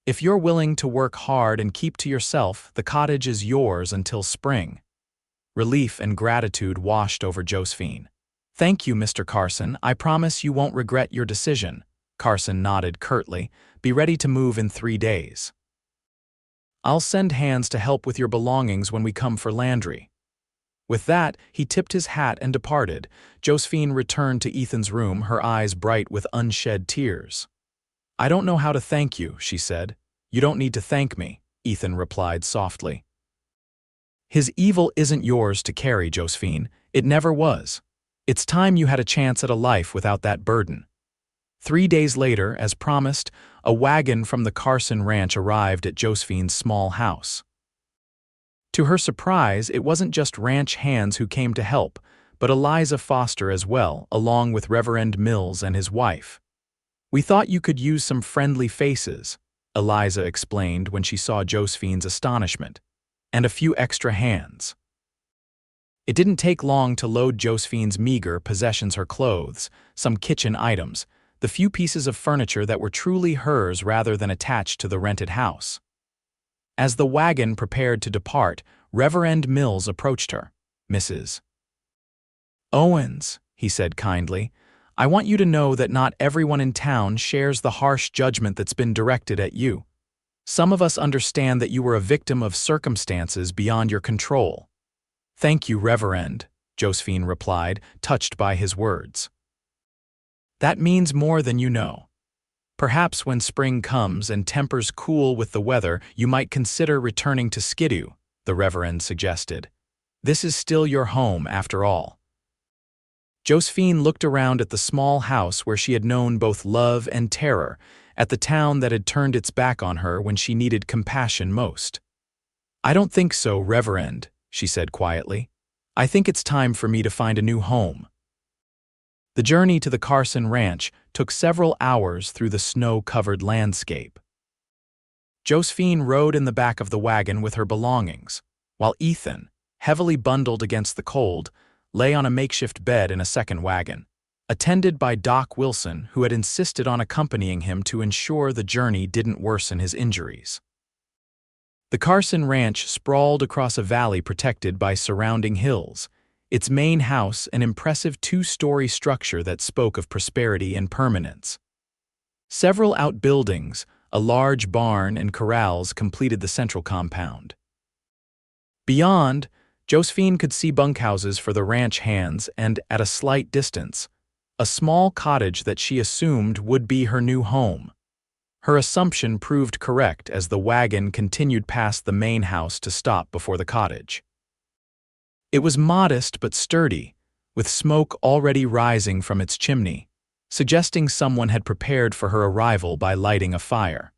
A: If you're willing to work hard and keep to yourself, the cottage is yours until spring." Relief and gratitude washed over Josephine. "Thank you, Mr. Carson. I promise you won't regret your decision." Carson nodded curtly. "Be ready to move in 3 days. I'll send hands to help with your belongings when we come for Landry." With that, he tipped his hat and departed. Josephine returned to Ethan's room, her eyes bright with unshed tears. "I don't know how to thank you," she said. "You don't need to thank me," Ethan replied softly. "His evil isn't yours to carry, Josephine. It never was. It's time you had a chance at a life without that burden." 3 days later, as promised, a wagon from the Carson ranch arrived at Josephine's small house. To her surprise, it wasn't just ranch hands who came to help, but Eliza Foster as well, along with Reverend Mills and his wife. "We thought you could use some friendly faces," Eliza explained when she saw Josephine's astonishment, "and a few extra hands." It didn't take long to load Josephine's meager possessions, her clothes, some kitchen items, the few pieces of furniture that were truly hers rather than attached to the rented house. As the wagon prepared to depart, Reverend Mills approached her. "Mrs. Owens," he said kindly, "I want you to know that not everyone in town shares the harsh judgment that's been directed at you. Some of us understand that you were a victim of circumstances beyond your control. Thank you, Reverend, Josephine replied, touched by his words. That means more than you know. Perhaps when spring comes and tempers cool with the weather, you might consider returning to Skidoo, the Reverend suggested. This is still your home, after all. Josephine looked around at the small house where she had known both love and terror, at the town that had turned its back on her when she needed compassion most. I don't think so, Reverend, she said quietly. I think it's time for me to find a new home. The journey to the Carson Ranch took several hours through the snow-covered landscape. Josephine rode in the back of the wagon with her belongings, while Ethan, heavily bundled against the cold, lay on a makeshift bed in a second wagon, attended by Doc Wilson, who had insisted on accompanying him to ensure the journey didn't worsen his injuries. The Carson Ranch sprawled across a valley protected by surrounding hills, its main house an impressive two-story structure that spoke of prosperity and permanence. Several outbuildings, a large barn and corrals completed the central compound. Beyond, Josephine could see bunkhouses for the ranch hands and, at a slight distance, a small cottage that she assumed would be her new home. Her assumption proved correct as the wagon continued past the main house to stop before the cottage. It was modest but sturdy, with smoke already rising from its chimney, suggesting someone had prepared for her arrival by lighting a fire.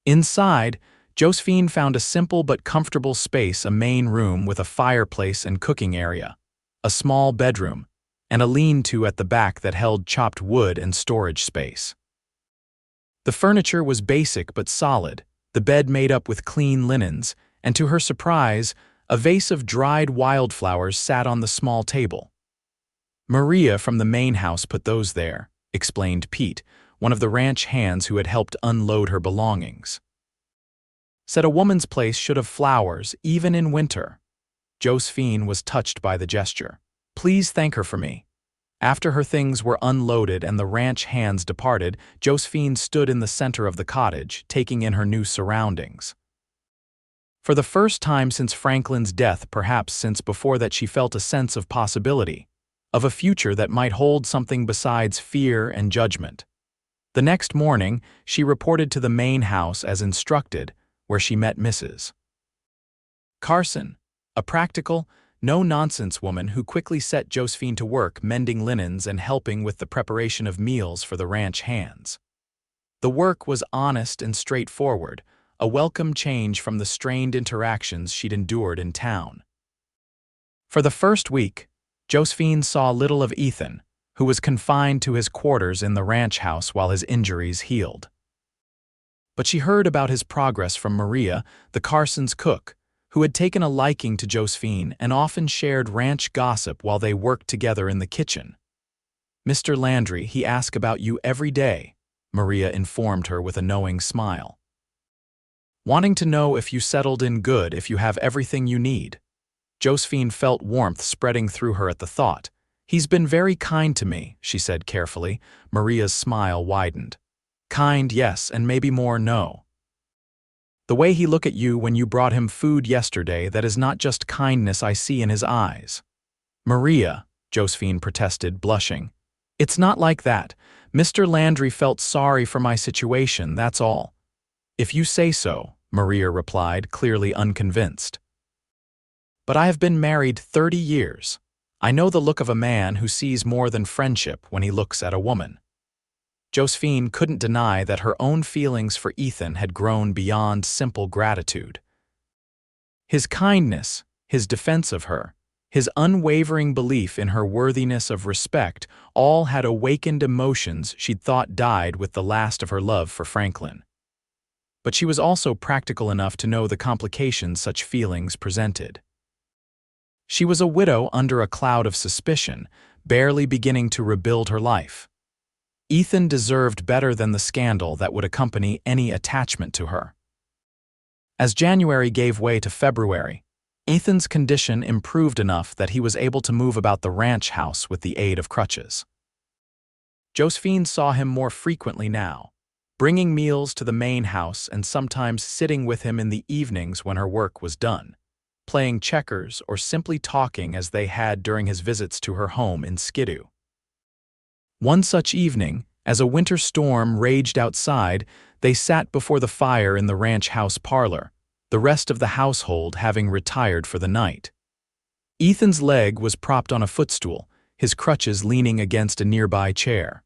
A: Inside, Josephine found a simple but comfortable space, a main room with a fireplace and cooking area, a small bedroom, and a lean-to at the back that held chopped wood and storage space. The furniture was basic but solid, the bed made up with clean linens, and to her surprise, a vase of dried wildflowers sat on the small table. Maria from the main house put those there, explained Pete, one of the ranch hands who had helped unload her belongings. Said a woman's place should have flowers, even in winter. Josephine was touched by the gesture. Please thank her for me. After her things were unloaded and the ranch hands departed, Josephine stood in the center of the cottage, taking in her new surroundings. For the first time since Franklin's death, perhaps since before that, she felt a sense of possibility, of a future that might hold something besides fear and judgment. The next morning, she reported to the main house as instructed, where she met Mrs. Carson, a practical, no-nonsense woman who quickly set Josephine to work mending linens and helping with the preparation of meals for the ranch hands. The work was honest and straightforward, a welcome change from the strained interactions she'd endured in town. For the first week, Josephine saw little of Ethan, who was confined to his quarters in the ranch house while his injuries healed. But she heard about his progress from Maria, the Carsons' cook, who had taken a liking to Josephine and often shared ranch gossip while they worked together in the kitchen. "Mr. Landry, he asks about you every day," Maria informed her with a knowing smile. "Wanting to know if you settled in good, if you have everything you need." Josephine felt warmth spreading through her at the thought. "He's been very kind to me," she said carefully. Maria's smile widened. "Kind, yes, and maybe more, no. The way he looked at you when you brought him food yesterday, that is not just kindness I see in his eyes." "Maria," Josephine protested, blushing. "It's not like that. Mr. Landry felt sorry for my situation, that's all." "If you say so," Maria replied, clearly unconvinced. "But I have been married 30 years. I know the look of a man who sees more than friendship when he looks at a woman." Josephine couldn't deny that her own feelings for Ethan had grown beyond simple gratitude. His kindness, his defense of her, his unwavering belief in her worthiness of respect all had awakened emotions she'd thought died with the last of her love for Franklin. But she was also practical enough to know the complications such feelings presented. She was a widow under a cloud of suspicion, barely beginning to rebuild her life. Ethan deserved better than the scandal that would accompany any attachment to her. As January gave way to February, Ethan's condition improved enough that he was able to move about the ranch house with the aid of crutches. Josephine saw him more frequently now, bringing meals to the main house and sometimes sitting with him in the evenings when her work was done, playing checkers or simply talking as they had during his visits to her home in Skidoo. One such evening, as a winter storm raged outside, they sat before the fire in the ranch house parlor, the rest of the household having retired for the night. Ethan's leg was propped on a footstool, his crutches leaning against a nearby chair.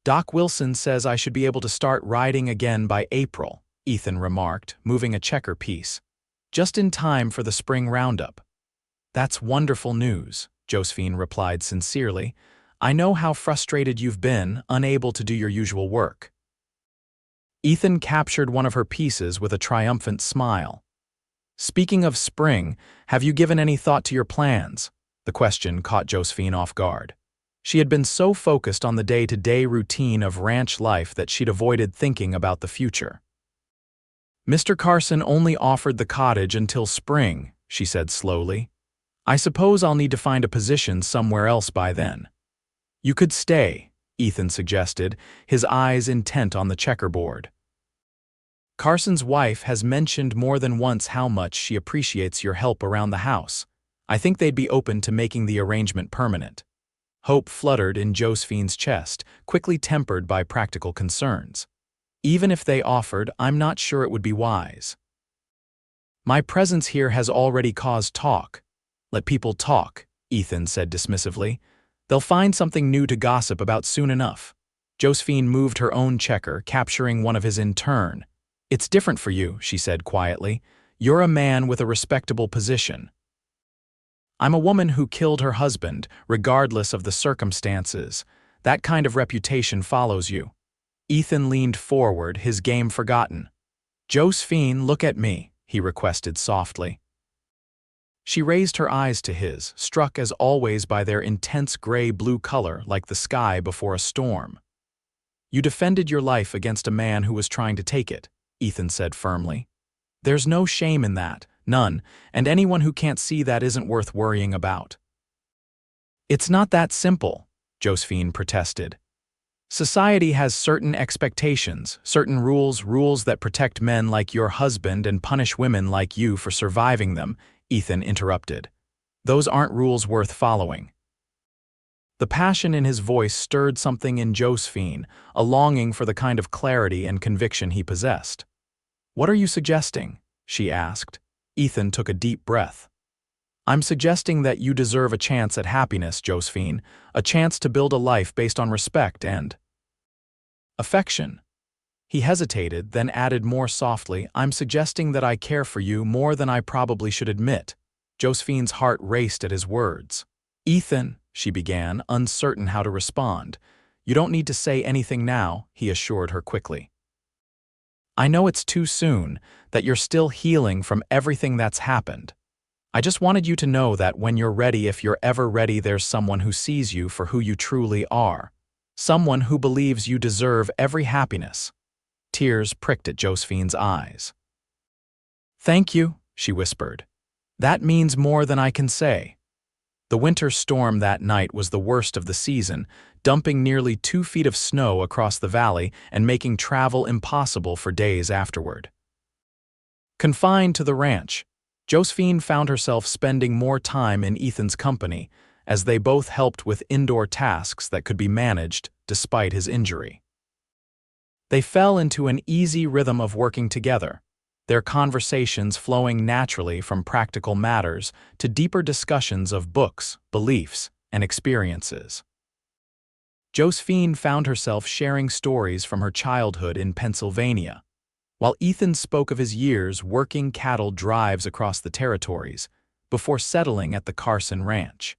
A: "Doc Wilson says I should be able to start riding again by April," Ethan remarked, moving a checker piece. "Just in time for the spring roundup." "That's wonderful news," Josephine replied sincerely. "I know how frustrated you've been, unable to do your usual work." Ethan captured one of her pieces with a triumphant smile. "Speaking of spring, have you given any thought to your plans?" The question caught Josephine off guard. She had been so focused on the day-to-day routine of ranch life that she'd avoided thinking about the future. "Mr. Carson only offered the cottage until spring," she said slowly. "I suppose I'll need to find a position somewhere else by then." "You could stay," Ethan suggested, his eyes intent on the checkerboard. "Carson's wife has mentioned more than once how much she appreciates your help around the house. I think they'd be open to making the arrangement permanent." Hope fluttered in Josephine's chest, quickly tempered by practical concerns. "Even if they offered, I'm not sure it would be wise. My presence here has already caused talk." "Let people talk," Ethan said dismissively. "They'll find something new to gossip about soon enough." Josephine moved her own checker, capturing one of his in turn. "It's different for you," she said quietly. "You're a man with a respectable position. I'm a woman who killed her husband, regardless of the circumstances. That kind of reputation follows you." Ethan leaned forward, his game forgotten. "Josephine, look at me," he requested softly. She raised her eyes to his, struck as always by their intense gray-blue color like the sky before a storm. "You defended your life against a man who was trying to take it," Ethan said firmly. "There's no shame in that, none, and anyone who can't see that isn't worth worrying about." "It's not that simple," Josephine protested. "Society has certain expectations, certain rules that protect men like your husband and punish women like you for surviving them," Ethan interrupted. "Those aren't rules worth following." The passion in his voice stirred something in Josephine, a longing for the kind of clarity and conviction he possessed. "What are you suggesting?" she asked. Ethan took a deep breath. "I'm suggesting that you deserve a chance at happiness, Josephine, a chance to build a life based on respect and affection." He hesitated, then added more softly, "I'm suggesting that I care for you more than I probably should admit." Josephine's heart raced at his words. "Ethan," she began, uncertain how to respond. "You don't need to say anything now," he assured her quickly. "I know it's too soon, that you're still healing from everything that's happened. I just wanted you to know that when you're ready, if you're ever ready, there's someone who sees you for who you truly are. Someone who believes you deserve every happiness." Tears pricked at Josephine's eyes. "Thank you," she whispered. "That means more than I can say." The winter storm that night was the worst of the season, dumping nearly 2 feet of snow across the valley and making travel impossible for days afterward. Confined to the ranch, Josephine found herself spending more time in Ethan's company, as they both helped with indoor tasks that could be managed despite his injury. They fell into an easy rhythm of working together, their conversations flowing naturally from practical matters to deeper discussions of books, beliefs, and experiences. Josephine found herself sharing stories from her childhood in Pennsylvania, while Ethan spoke of his years working cattle drives across the territories before settling at the Carson Ranch.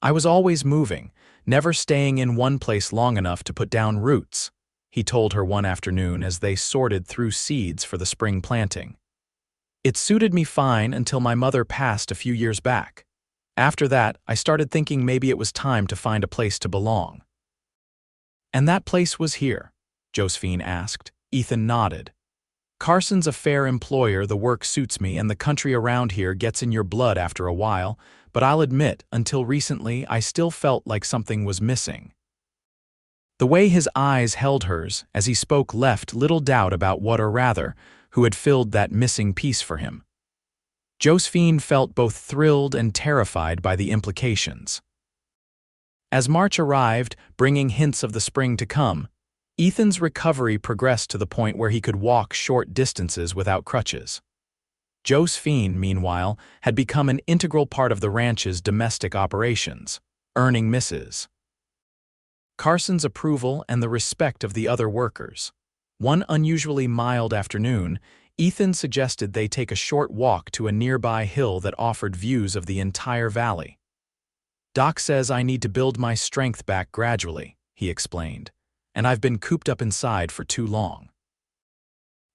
A: "I was always moving, never staying in one place long enough to put down roots," he told her one afternoon as they sorted through seeds for the spring planting. "It suited me fine until my mother passed a few years back. After that, I started thinking maybe it was time to find a place to belong." "And that place was here?" Josephine asked. Ethan nodded. "Carson's a fair employer, the work suits me, and the country around here gets in your blood after a while, but I'll admit, until recently, I still felt like something was missing." The way his eyes held hers as he spoke left little doubt about what, or rather, who had filled that missing piece for him. Josephine felt both thrilled and terrified by the implications. As March arrived, bringing hints of the spring to come, Ethan's recovery progressed to the point where he could walk short distances without crutches. Josephine, meanwhile, had become an integral part of the ranch's domestic operations, earning Mrs. Carson's approval and the respect of the other workers. One unusually mild afternoon, Ethan suggested they take a short walk to a nearby hill that offered views of the entire valley. "Doc says I need to build my strength back gradually," he explained, "and I've been cooped up inside for too long."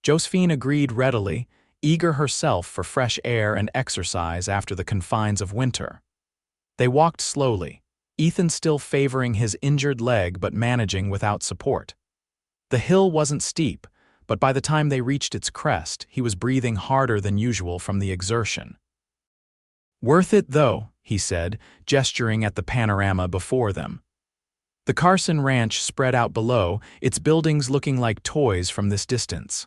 A: Josephine agreed readily, eager herself for fresh air and exercise after the confines of winter. They walked slowly, Ethan still favoring his injured leg but managing without support. The hill wasn't steep, but by the time they reached its crest, he was breathing harder than usual from the exertion. "Worth it, though," he said, gesturing at the panorama before them. The Carson Ranch spread out below, its buildings looking like toys from this distance.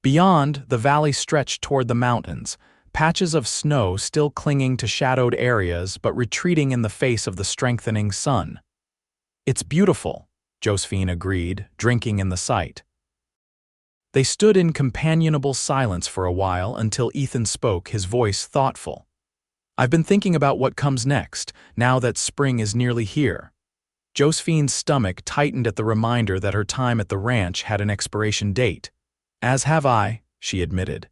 A: Beyond, the valley stretched toward the mountains, patches of snow still clinging to shadowed areas but retreating in the face of the strengthening sun. "It's beautiful," Josephine agreed, drinking in the sight. They stood in companionable silence for a while until Ethan spoke, his voice thoughtful. "I've been thinking about what comes next, now that spring is nearly here." Josephine's stomach tightened at the reminder that her time at the ranch had an expiration date. "As have I," she admitted.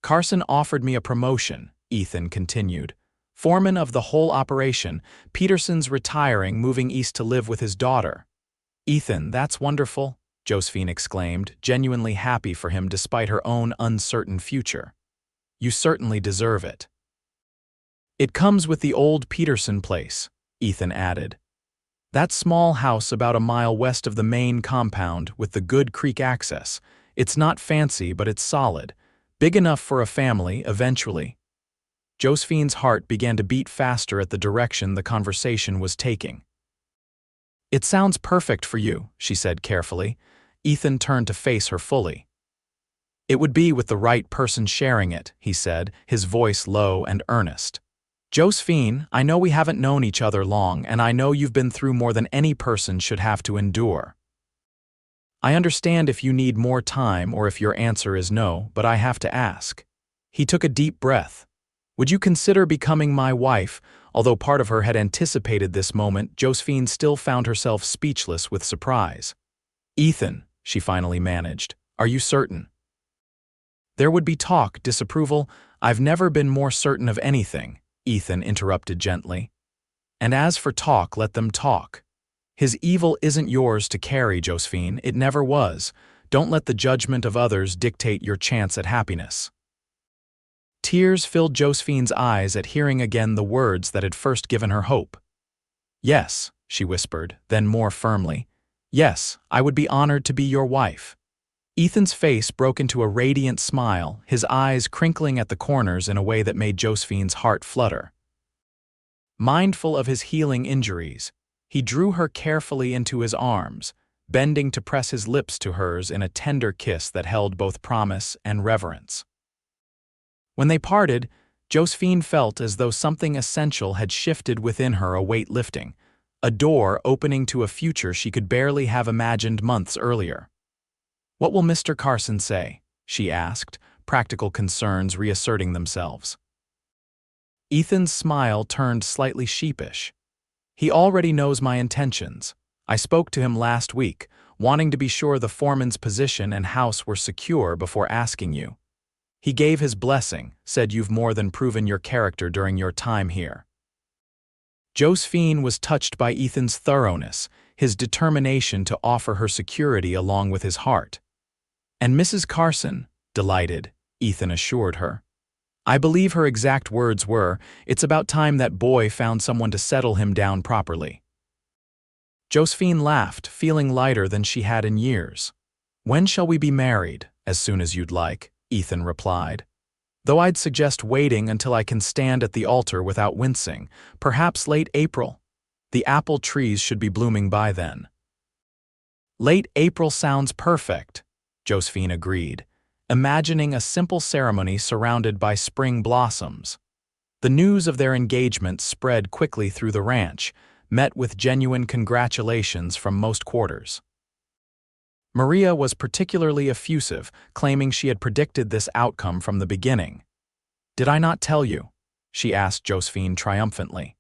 A: "Carson offered me a promotion," Ethan continued. "Foreman of the whole operation, Peterson's retiring, moving east to live with his daughter." "Ethan, that's wonderful," Josephine exclaimed, genuinely happy for him despite her own uncertain future. "You certainly deserve it." "It comes with the old Peterson place," Ethan added. "That small house about a mile west of the main compound with the good creek access. It's not fancy, but it's solid. Big enough for a family, eventually." Josephine's heart began to beat faster at the direction the conversation was taking. "It sounds perfect for you," she said carefully. Ethan turned to face her fully. "It would be with the right person sharing it," he said, his voice low and earnest. "Josephine, I know we haven't known each other long, and I know you've been through more than any person should have to endure. I understand if you need more time or if your answer is no, but I have to ask." He took a deep breath. "Would you consider becoming my wife?" Although part of her had anticipated this moment, Josephine still found herself speechless with surprise. "Ethan," she finally managed, "are you certain?" "There would be talk, disapproval. I've never been more certain of anything," Ethan interrupted gently. "And as for talk, let them talk. His evil isn't yours to carry, Josephine. It never was. Don't let the judgment of others dictate your chance at happiness." Tears filled Josephine's eyes at hearing again the words that had first given her hope. "Yes," she whispered, then more firmly. "Yes, I would be honored to be your wife." Ethan's face broke into a radiant smile, his eyes crinkling at the corners in a way that made Josephine's heart flutter. Mindful of his healing injuries, he drew her carefully into his arms, bending to press his lips to hers in a tender kiss that held both promise and reverence. When they parted, Josephine felt as though something essential had shifted within her, a weight lifting, a door opening to a future she could barely have imagined months earlier. "What will Mr. Carson say?" she asked, practical concerns reasserting themselves. Ethan's smile turned slightly sheepish. "He already knows my intentions. I spoke to him last week, wanting to be sure the foreman's position and house were secure before asking you. He gave his blessing, said you've more than proven your character during your time here." Josephine was touched by Ethan's thoroughness, his determination to offer her security along with his heart. "And Mrs. Carson," delighted, Ethan assured her. "I believe her exact words were, 'It's about time that boy found someone to settle him down properly.'" Josephine laughed, feeling lighter than she had in years. "When shall we be married?" "As soon as you'd like," Ethan replied. "Though I'd suggest waiting until I can stand at the altar without wincing, perhaps late April." The apple trees should be blooming by then. Late April sounds perfect, Josephine agreed, imagining a simple ceremony surrounded by spring blossoms. The news of their engagement spread quickly through the ranch, met with genuine congratulations from most quarters. Maria was particularly effusive, claiming she had predicted this outcome from the beginning. "Did I not tell you?" she asked Josephine triumphantly.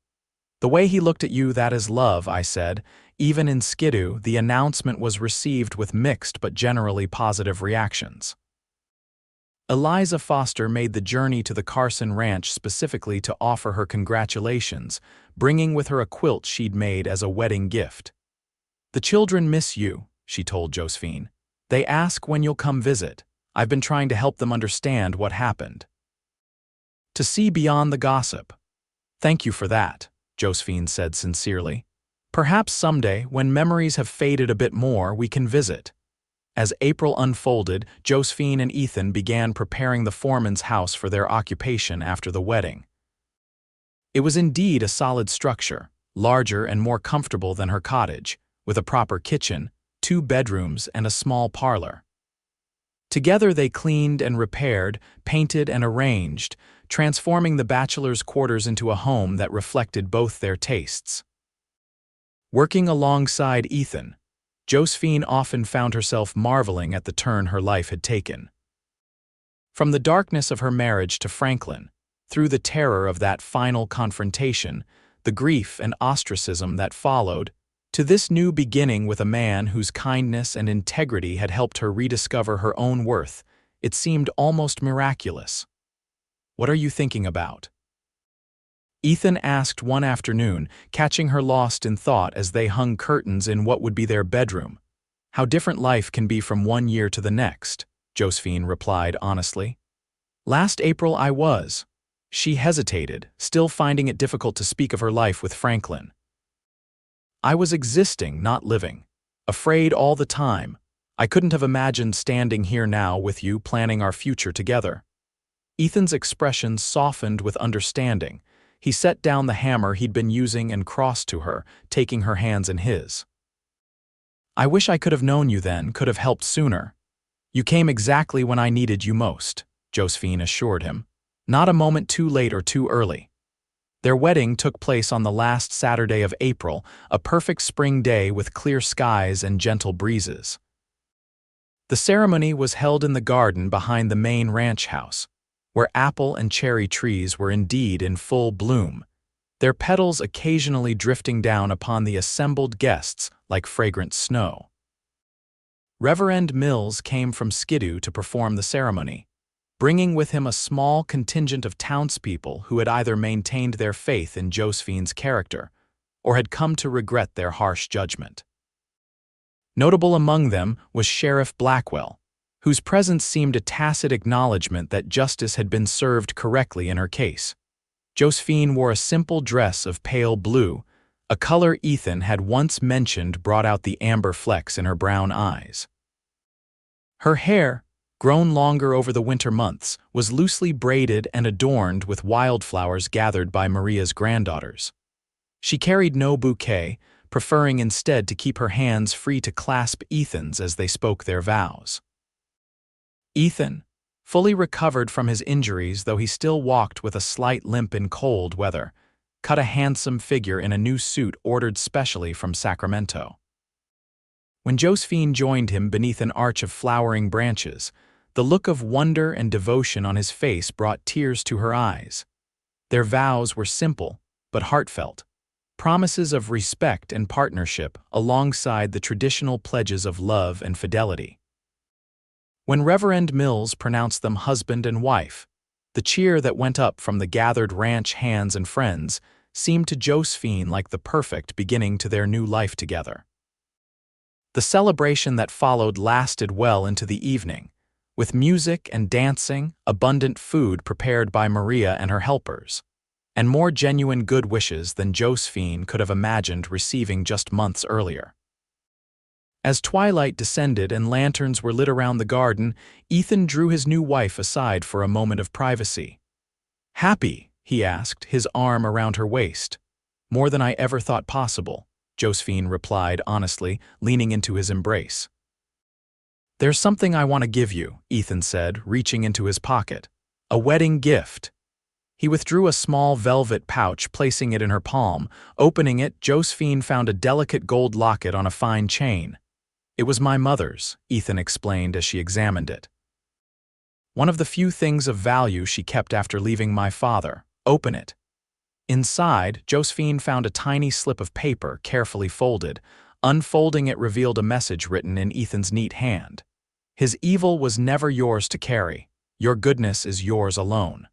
A: "The way he looked at you, that is love," I said. Even in Skidoo, the announcement was received with mixed but generally positive reactions. Eliza Foster made the journey to the Carson Ranch specifically to offer her congratulations, bringing with her a quilt she'd made as a wedding gift. "The children miss you," she told Josephine. "They ask when you'll come visit. I've been trying to help them understand what happened." To see beyond the gossip. "Thank you for that," Josephine said sincerely. "Perhaps someday, when memories have faded a bit more, we can visit." As April unfolded, Josephine and Ethan began preparing the foreman's house for their occupation after the wedding. It was indeed a solid structure, larger and more comfortable than her cottage, with a proper kitchen, 2 bedrooms, and a small parlor. Together they cleaned and repaired, painted and arranged, transforming the bachelor's quarters into a home that reflected both their tastes. Working alongside Ethan, Josephine often found herself marveling at the turn her life had taken. From the darkness of her marriage to Franklin, through the terror of that final confrontation, the grief and ostracism that followed, to this new beginning with a man whose kindness and integrity had helped her rediscover her own worth, it seemed almost miraculous. "What are you thinking about?" Ethan asked one afternoon, catching her lost in thought as they hung curtains in what would be their bedroom. "How different life can be from one year to the next," Josephine replied honestly. "Last April I was." She hesitated, still finding it difficult to speak of her life with Franklin. "I was existing, not living. Afraid all the time. I couldn't have imagined standing here now with you planning our future together." Ethan's expression softened with understanding. He set down the hammer he'd been using and crossed to her, taking her hands in his. "I wish I could have known you then, could have helped sooner. You came exactly when I needed you most," Josephine assured him. "Not a moment too late or too early." Their wedding took place on the last Saturday of April, a perfect spring day with clear skies and gentle breezes. The ceremony was held in the garden behind the main ranch house, where apple and cherry trees were indeed in full bloom, their petals occasionally drifting down upon the assembled guests like fragrant snow. Reverend Mills came from Skidoo to perform the ceremony, bringing with him a small contingent of townspeople who had either maintained their faith in Josephine's character or had come to regret their harsh judgment. Notable among them was Sheriff Blackwell, whose presence seemed a tacit acknowledgement that justice had been served correctly in her case. Josephine wore a simple dress of pale blue, a color Ethan had once mentioned brought out the amber flecks in her brown eyes. Her hair, grown longer over the winter months, was loosely braided and adorned with wildflowers gathered by Maria's granddaughters. She carried no bouquet, preferring instead to keep her hands free to clasp Ethan's as they spoke their vows. Ethan, fully recovered from his injuries though he still walked with a slight limp in cold weather, cut a handsome figure in a new suit ordered specially from Sacramento. When Josephine joined him beneath an arch of flowering branches, the look of wonder and devotion on his face brought tears to her eyes. Their vows were simple but heartfelt, promises of respect and partnership alongside the traditional pledges of love and fidelity. When Reverend Mills pronounced them husband and wife, the cheer that went up from the gathered ranch hands and friends seemed to Josephine like the perfect beginning to their new life together. The celebration that followed lasted well into the evening, with music and dancing, abundant food prepared by Maria and her helpers, and more genuine good wishes than Josephine could have imagined receiving just months earlier. As twilight descended and lanterns were lit around the garden, Ethan drew his new wife aside for a moment of privacy. "Happy?" he asked, his arm around her waist. More than I ever thought possible, Josephine replied honestly, leaning into his embrace. There's something I want to give you, Ethan said, reaching into his pocket. A wedding gift. He withdrew a small velvet pouch, placing it in her palm. Opening it, Josephine found a delicate gold locket on a fine chain. It was my mother's, Ethan explained as she examined it. One of the few things of value she kept after leaving my father. Open it. Inside, Josephine found a tiny slip of paper, carefully folded. Unfolding it revealed a message written in Ethan's neat hand. His evil was never yours to carry. Your goodness is yours alone.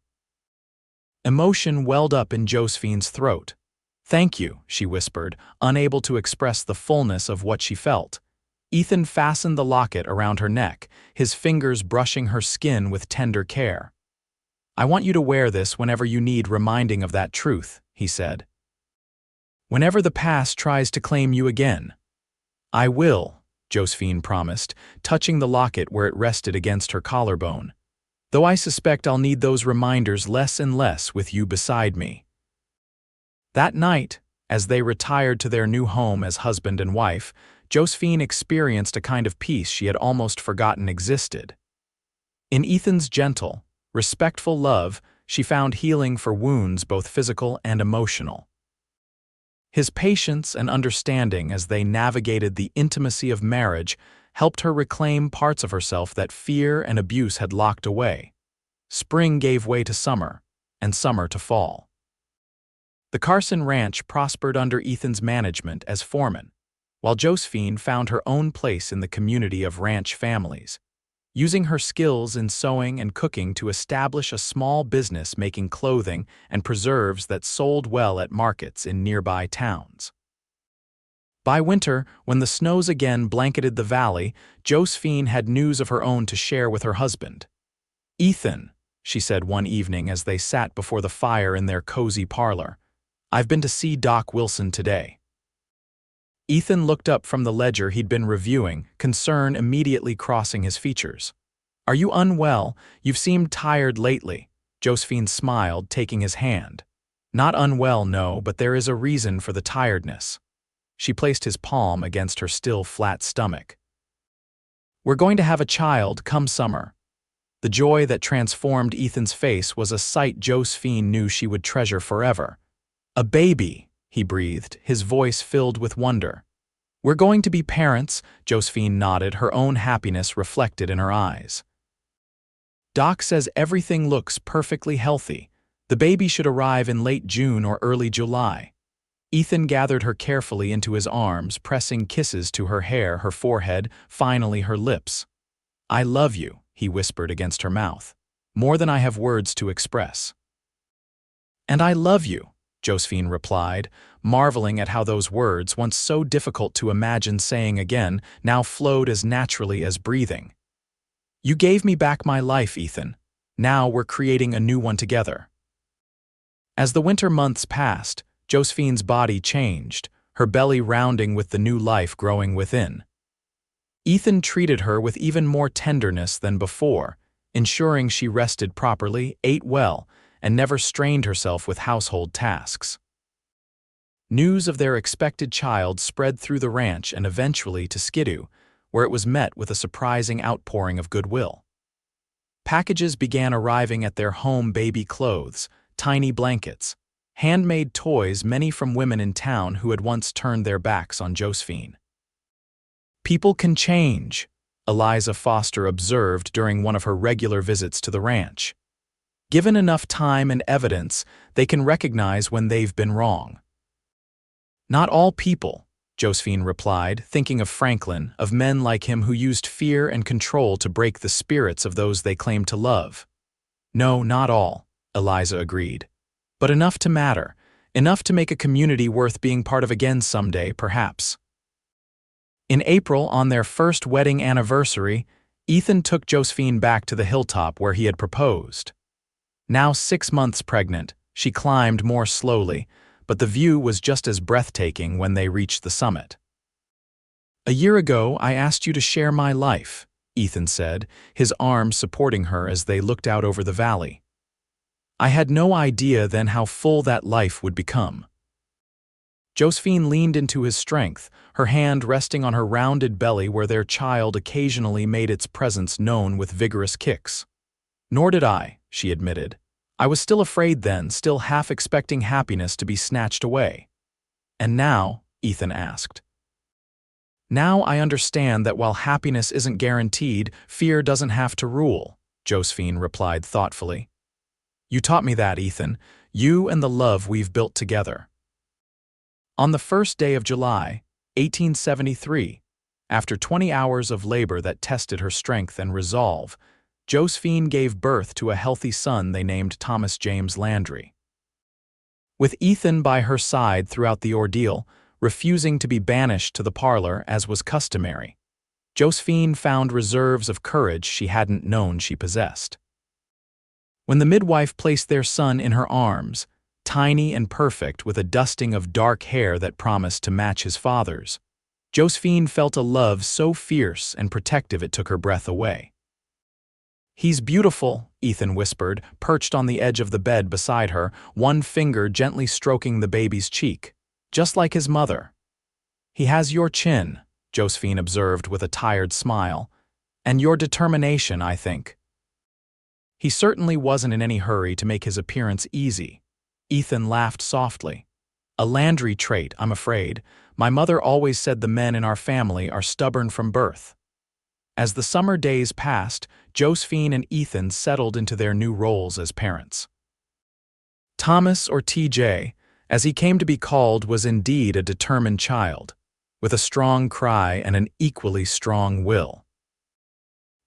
A: Emotion welled up in Josephine's throat. Thank you, she whispered, unable to express the fullness of what she felt. Ethan fastened the locket around her neck, his fingers brushing her skin with tender care. I want you to wear this whenever you need reminding of that truth, he said. Whenever the past tries to claim you again. I will, Josephine promised, touching the locket where it rested against her collarbone. Though I suspect I'll need those reminders less and less with you beside me. That night, as they retired to their new home as husband and wife, Josephine experienced a kind of peace she had almost forgotten existed. In Ethan's gentle, respectful love, she found healing for wounds both physical and emotional. His patience and understanding as they navigated the intimacy of marriage helped her reclaim parts of herself that fear and abuse had locked away. Spring gave way to summer, and summer to fall. The Carson Ranch prospered under Ethan's management as foreman, while Josephine found her own place in the community of ranch families, using her skills in sewing and cooking to establish a small business making clothing and preserves that sold well at markets in nearby towns. By winter, when the snows again blanketed the valley, Josephine had news of her own to share with her husband. Ethan, she said one evening as they sat before the fire in their cozy parlor, I've been to see Doc Wilson today. Ethan looked up from the ledger he'd been reviewing, concern immediately crossing his features. Are you unwell? You've seemed tired lately. Josephine smiled, taking his hand. Not unwell, no, but there is a reason for the tiredness. She placed his palm against her still flat stomach. We're going to have a child come summer. The joy that transformed Ethan's face was a sight Josephine knew she would treasure forever. A baby, he breathed, his voice filled with wonder. We're going to be parents, Josephine nodded, her own happiness reflected in her eyes. Doc says everything looks perfectly healthy. The baby should arrive in late June or early July. Ethan gathered her carefully into his arms, pressing kisses to her hair, her forehead, finally her lips. I love you, he whispered against her mouth, more than I have words to express. And I love you, Josephine replied, marveling at how those words, once so difficult to imagine saying again, now flowed as naturally as breathing. You gave me back my life, Ethan. Now we're creating a new one together. As the winter months passed, Josephine's body changed, her belly rounding with the new life growing within. Ethan treated her with even more tenderness than before, ensuring she rested properly, ate well, and never strained herself with household tasks. News of their expected child spread through the ranch and eventually to Skidoo, where it was met with a surprising outpouring of goodwill. Packages began arriving at their home: baby clothes, tiny blankets, handmade toys, many from women in town who had once turned their backs on Josephine. People can change, Eliza Foster observed during one of her regular visits to the ranch. Given enough time and evidence, they can recognize when they've been wrong. Not all people, Josephine replied, thinking of Franklin, of men like him who used fear and control to break the spirits of those they claimed to love. No, not all, Eliza agreed. But enough to matter, enough to make a community worth being part of again someday, perhaps. In April, on their first wedding anniversary, Ethan took Josephine back to the hilltop where he had proposed. Now 6 months pregnant, she climbed more slowly, but the view was just as breathtaking when they reached the summit. A year ago, I asked you to share my life, Ethan said, his arms supporting her as they looked out over the valley. I had no idea then how full that life would become. Josephine leaned into his strength, her hand resting on her rounded belly where their child occasionally made its presence known with vigorous kicks. "Nor did I," she admitted. "I was still afraid then, still half expecting happiness to be snatched away." "And now?" Ethan asked. "Now I understand that while happiness isn't guaranteed, fear doesn't have to rule," Josephine replied thoughtfully. "You taught me that, Ethan, you and the love we've built together." On the first day of July, 1873, after 20 hours of labor that tested her strength and resolve, Josephine gave birth to a healthy son they named Thomas James Landry. With Ethan by her side throughout the ordeal, refusing to be banished to the parlor as was customary, Josephine found reserves of courage she hadn't known she possessed. When the midwife placed their son in her arms, tiny and perfect with a dusting of dark hair that promised to match his father's, Josephine felt a love so fierce and protective it took her breath away. "He's beautiful," Ethan whispered, perched on the edge of the bed beside her, one finger gently stroking the baby's cheek, "just like his mother." "He has your chin," Josephine observed with a tired smile, "and your determination, I think." He certainly wasn't in any hurry to make his appearance easy. Ethan laughed softly. "A Landry trait, I'm afraid. My mother always said the men in our family are stubborn from birth." As the summer days passed, Josephine and Ethan settled into their new roles as parents. Thomas, or TJ, as he came to be called, was indeed a determined child, with a strong cry and an equally strong will.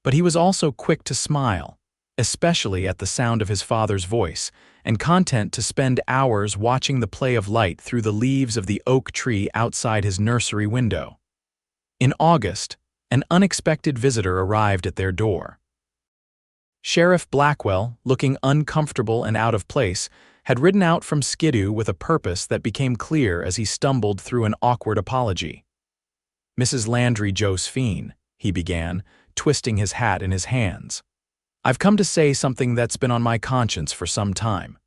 A: But he was also quick to smile, especially at the sound of his father's voice, and content to spend hours watching the play of light through the leaves of the oak tree outside his nursery window. In August, an unexpected visitor arrived at their door. Sheriff Blackwell, looking uncomfortable and out of place, had ridden out from Skidoo with a purpose that became clear as he stumbled through an awkward apology. "Mrs. Landry, Josephine," he began, twisting his hat in his hands. "I've come to say something that's been on my conscience for some time.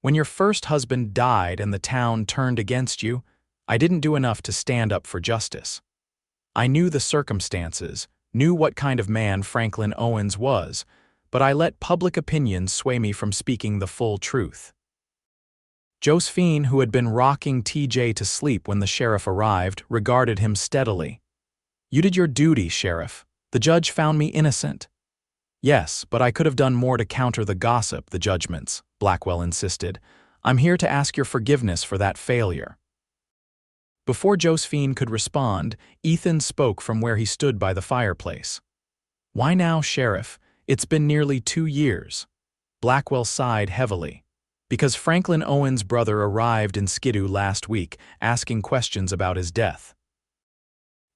A: When your first husband died and the town turned against you, I didn't do enough to stand up for justice. I knew the circumstances, knew what kind of man Franklin Owens was, but I let public opinion sway me from speaking the full truth." Josephine, who had been rocking TJ to sleep when the sheriff arrived, regarded him steadily. "You did your duty, Sheriff. The judge found me innocent." "Yes, but I could have done more to counter the gossip, the judgments," Blackwell insisted. "I'm here to ask your forgiveness for that failure." Before Josephine could respond, Ethan spoke from where he stood by the fireplace. "Why now, Sheriff? It's been nearly 2 years." Blackwell sighed heavily. "Because Franklin Owens' brother arrived in Skidoo last week, asking questions about his death.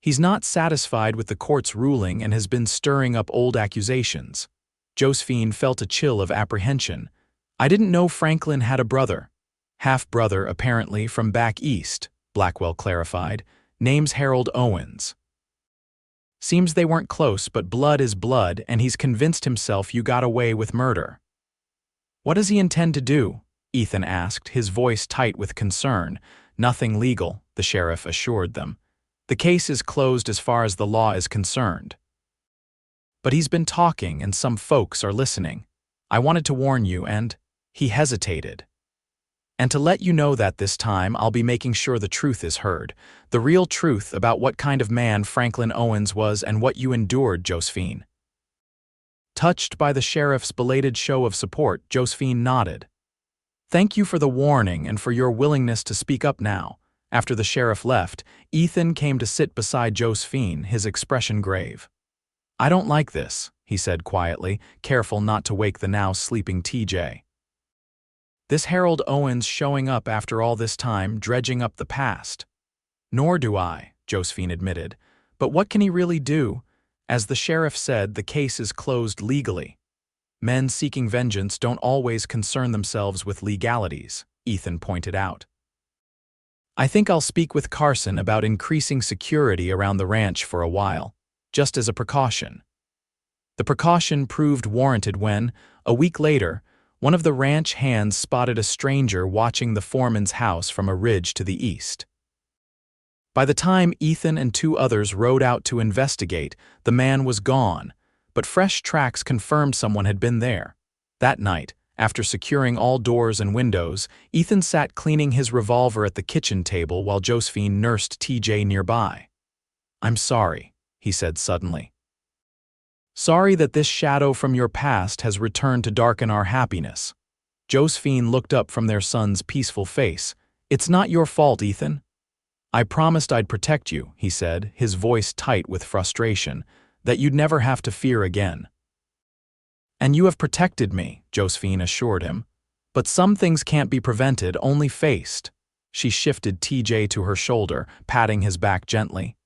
A: He's not satisfied with the court's ruling and has been stirring up old accusations." Josephine felt a chill of apprehension. "I didn't know Franklin had a brother." "Half-brother, apparently, from back east," Blackwell clarified. "Name's Harold Owens. Seems they weren't close, but blood is blood, and he's convinced himself you got away with murder." "What does he intend to do?" Ethan asked, his voice tight with concern. "Nothing legal," the sheriff assured them. "The case is closed as far as the law is concerned. But he's been talking, and some folks are listening. I wanted to warn you, and—" he hesitated. "And to let you know that this time I'll be making sure the truth is heard. The real truth about what kind of man Franklin Owens was and what you endured, Josephine." Touched by the sheriff's belated show of support, Josephine nodded. "Thank you for the warning and for your willingness to speak up now." After the sheriff left, Ethan came to sit beside Josephine, his expression grave. "I don't like this," he said quietly, careful not to wake the now sleeping TJ. "This Harold Owens showing up after all this time, dredging up the past." "Nor do I," Josephine admitted. "But what can he really do? As the sheriff said, the case is closed legally. Men seeking vengeance don't always concern themselves with legalities," Ethan pointed out. "I think I'll speak with Carson about increasing security around the ranch for a while, just as a precaution." The precaution proved warranted when, a week later, One of the ranch hands spotted a stranger watching the foreman's house from a ridge to the east. By the time Ethan and two others rode out to investigate, the man was gone, but fresh tracks confirmed someone had been there. That night, after securing all doors and windows, Ethan sat cleaning his revolver at the kitchen table while Josephine nursed TJ nearby. "I'm sorry," he said suddenly. "Sorry that this shadow from your past has returned to darken our happiness." Josephine looked up from their son's peaceful face. "It's not your fault, Ethan." "I promised I'd protect you," he said, his voice tight with frustration, "that you'd never have to fear again." "And you have protected me," Josephine assured him. "But some things can't be prevented, only faced." She shifted TJ to her shoulder, patting his back gently.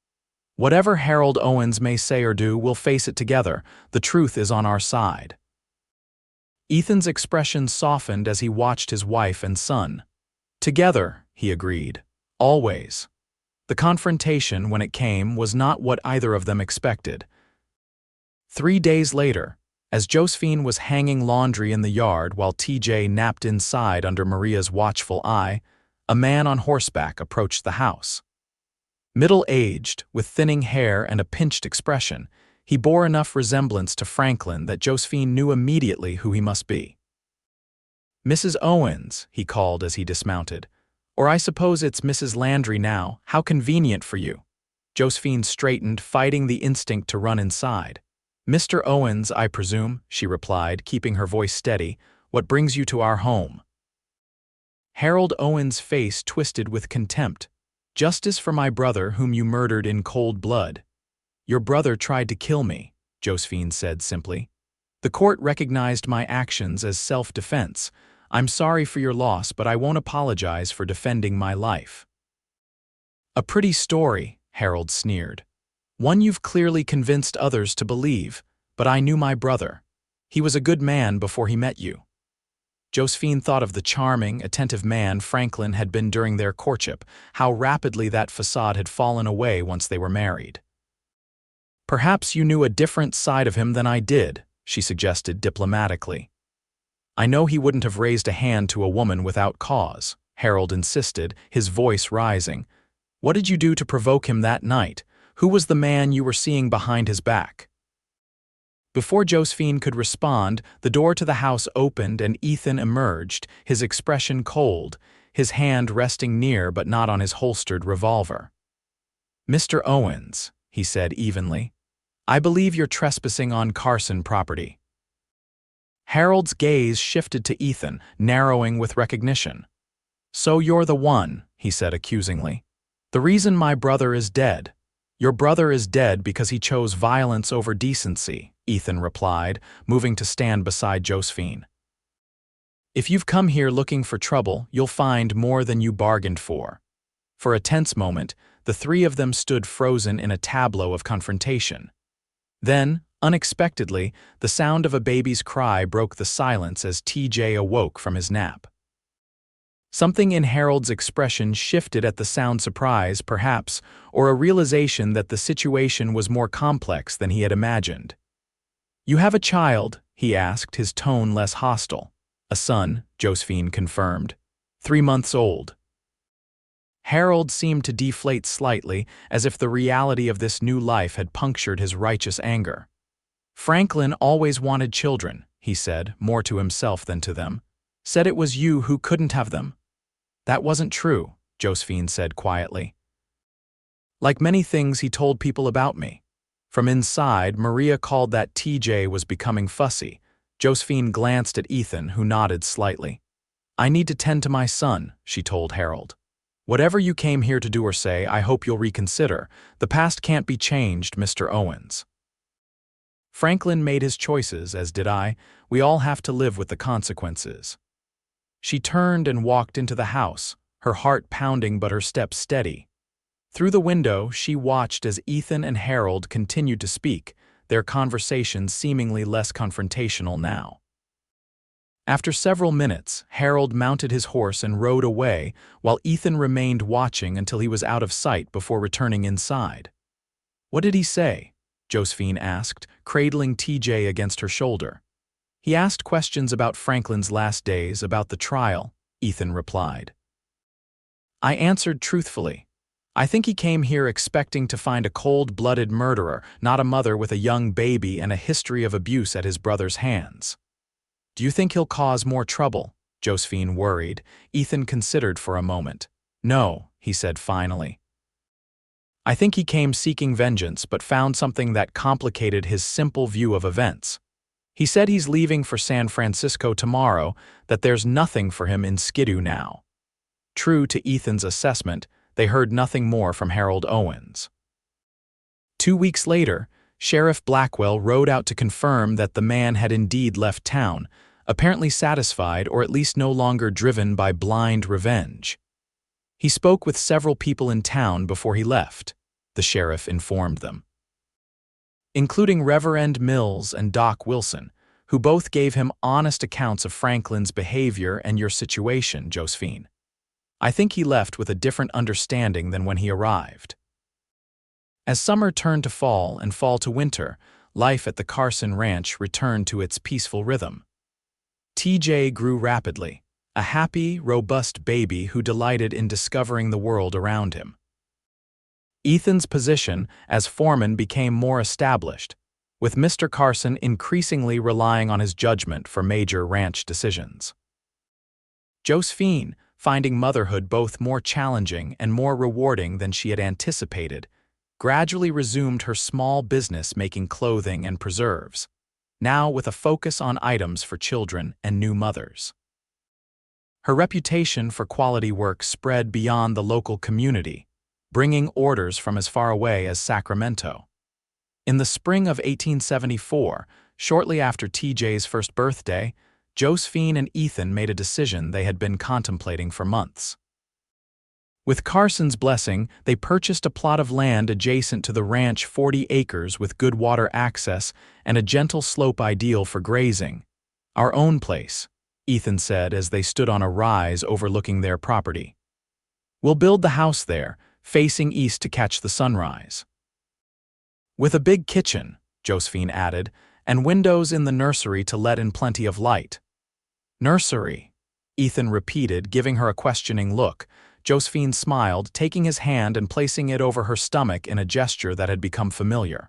A: "Whatever Harold Owens may say or do, we'll face it together. The truth is on our side." Ethan's expression softened as he watched his wife and son. "Together," he agreed. "Always." The confrontation, when it came, was not what either of them expected. 3 days later, as Josephine was hanging laundry in the yard while TJ napped inside under Maria's watchful eye, a man on horseback approached the house. Middle-aged, with thinning hair and a pinched expression, he bore enough resemblance to Franklin that Josephine knew immediately who he must be. "Mrs. Owens," he called as he dismounted. "Or I suppose it's Mrs. Landry now. How convenient for you." Josephine straightened, fighting the instinct to run inside. "Mr. Owens, I presume," she replied, keeping her voice steady. "What brings you to our home?" Harold Owens' face twisted with contempt. "Justice for my brother whom you murdered in cold blood." "Your brother tried to kill me," Josephine said simply. "The court recognized my actions as self-defense. I'm sorry for your loss, but I won't apologize for defending my life." "A pretty story," Harold sneered. "One you've clearly convinced others to believe, but I knew my brother. He was a good man before he met you." Josephine thought of the charming, attentive man Franklin had been during their courtship, how rapidly that facade had fallen away once they were married. "Perhaps you knew a different side of him than I did," she suggested diplomatically. "I know he wouldn't have raised a hand to a woman without cause," Harold insisted, his voice rising. "What did you do to provoke him that night? Who was the man you were seeing behind his back?" Before Josephine could respond, the door to the house opened and Ethan emerged, his expression cold, his hand resting near but not on his holstered revolver. "Mr. Owens," he said evenly, "I believe you're trespassing on Carson property." Harold's gaze shifted to Ethan, narrowing with recognition. "So you're the one," he said accusingly. "The reason my brother is dead." "Your brother is dead because he chose violence over decency," Ethan replied, moving to stand beside Josephine. "If you've come here looking for trouble, you'll find more than you bargained for." For a tense moment, the three of them stood frozen in a tableau of confrontation. Then, unexpectedly, the sound of a baby's cry broke the silence as TJ awoke from his nap. Something in Harold's expression shifted at the sound, surprise, perhaps, or a realization that the situation was more complex than he had imagined. "You have a child?" he asked, his tone less hostile. "A son," Josephine confirmed. 3 months old." Harold seemed to deflate slightly, as if the reality of this new life had punctured his righteous anger. "Franklin always wanted children," he said, more to himself than to them. "Said it was you who couldn't have them." "That wasn't true," Josephine said quietly. "Like many things he told people about me." From inside, Maria called that TJ was becoming fussy. Josephine glanced at Ethan, who nodded slightly. "I need to tend to my son," she told Harold. "Whatever you came here to do or say, I hope you'll reconsider. The past can't be changed, Mr. Owens." "Franklin made his choices, as did I. We all have to live with the consequences." She turned and walked into the house, her heart pounding but her steps steady. Through the window, she watched as Ethan and Harold continued to speak, their conversation seemingly less confrontational now. After several minutes, Harold mounted his horse and rode away, while Ethan remained watching until he was out of sight before returning inside. "What did he say?" Josephine asked, cradling TJ against her shoulder. He asked questions about Franklin's last days, about the trial, Ethan replied. I answered truthfully. I think he came here expecting to find a cold-blooded murderer, not a mother with a young baby and a history of abuse at his brother's hands. Do you think he'll cause more trouble? Josephine worried. Ethan considered for a moment. No, he said finally. I think he came seeking vengeance but found something that complicated his simple view of events. He said he's leaving for San Francisco tomorrow, that there's nothing for him in Skidoo now. True to Ethan's assessment, they heard nothing more from Harold Owens. 2 weeks later, Sheriff Blackwell rode out to confirm that the man had indeed left town, apparently satisfied or at least no longer driven by blind revenge. He spoke with several people in town before he left, the sheriff informed them, including Reverend Mills and Doc Wilson, who both gave him honest accounts of Franklin's behavior and your situation, Josephine. I think he left with a different understanding than when he arrived. As summer turned to fall and fall to winter, life at the Carson Ranch returned to its peaceful rhythm. TJ grew rapidly, a happy, robust baby who delighted in discovering the world around him. Ethan's position as foreman became more established, with Mr. Carson increasingly relying on his judgment for major ranch decisions. Josephine, finding motherhood both more challenging and more rewarding than she had anticipated, gradually resumed her small business making clothing and preserves, now with a focus on items for children and new mothers. Her reputation for quality work spread beyond the local community, bringing orders from as far away as Sacramento. In the spring of 1874, shortly after TJ's first birthday, Josephine and Ethan made a decision they had been contemplating for months. With Carson's blessing, they purchased a plot of land adjacent to the ranch, 40 acres with good water access and a gentle slope ideal for grazing. Our own place, Ethan said as they stood on a rise overlooking their property. We'll build the house there, facing east to catch the sunrise. With a big kitchen, Josephine added, and windows in the nursery to let in plenty of light. Nursery, Ethan repeated, giving her a questioning look. Josephine smiled, taking his hand and placing it over her stomach in a gesture that had become familiar.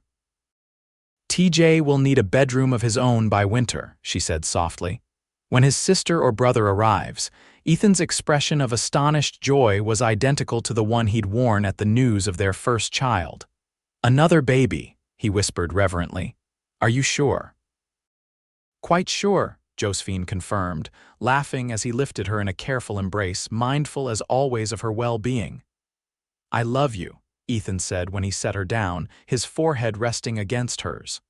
A: TJ will need a bedroom of his own by winter, she said softly. When his sister or brother arrives, Ethan's expression of astonished joy was identical to the one he'd worn at the news of their first child. Another baby, he whispered reverently. Are you sure? Quite sure, Josephine confirmed, laughing as he lifted her in a careful embrace, mindful as always of her well-being. I love you, Ethan said when he set her down, his forehead resting against hers.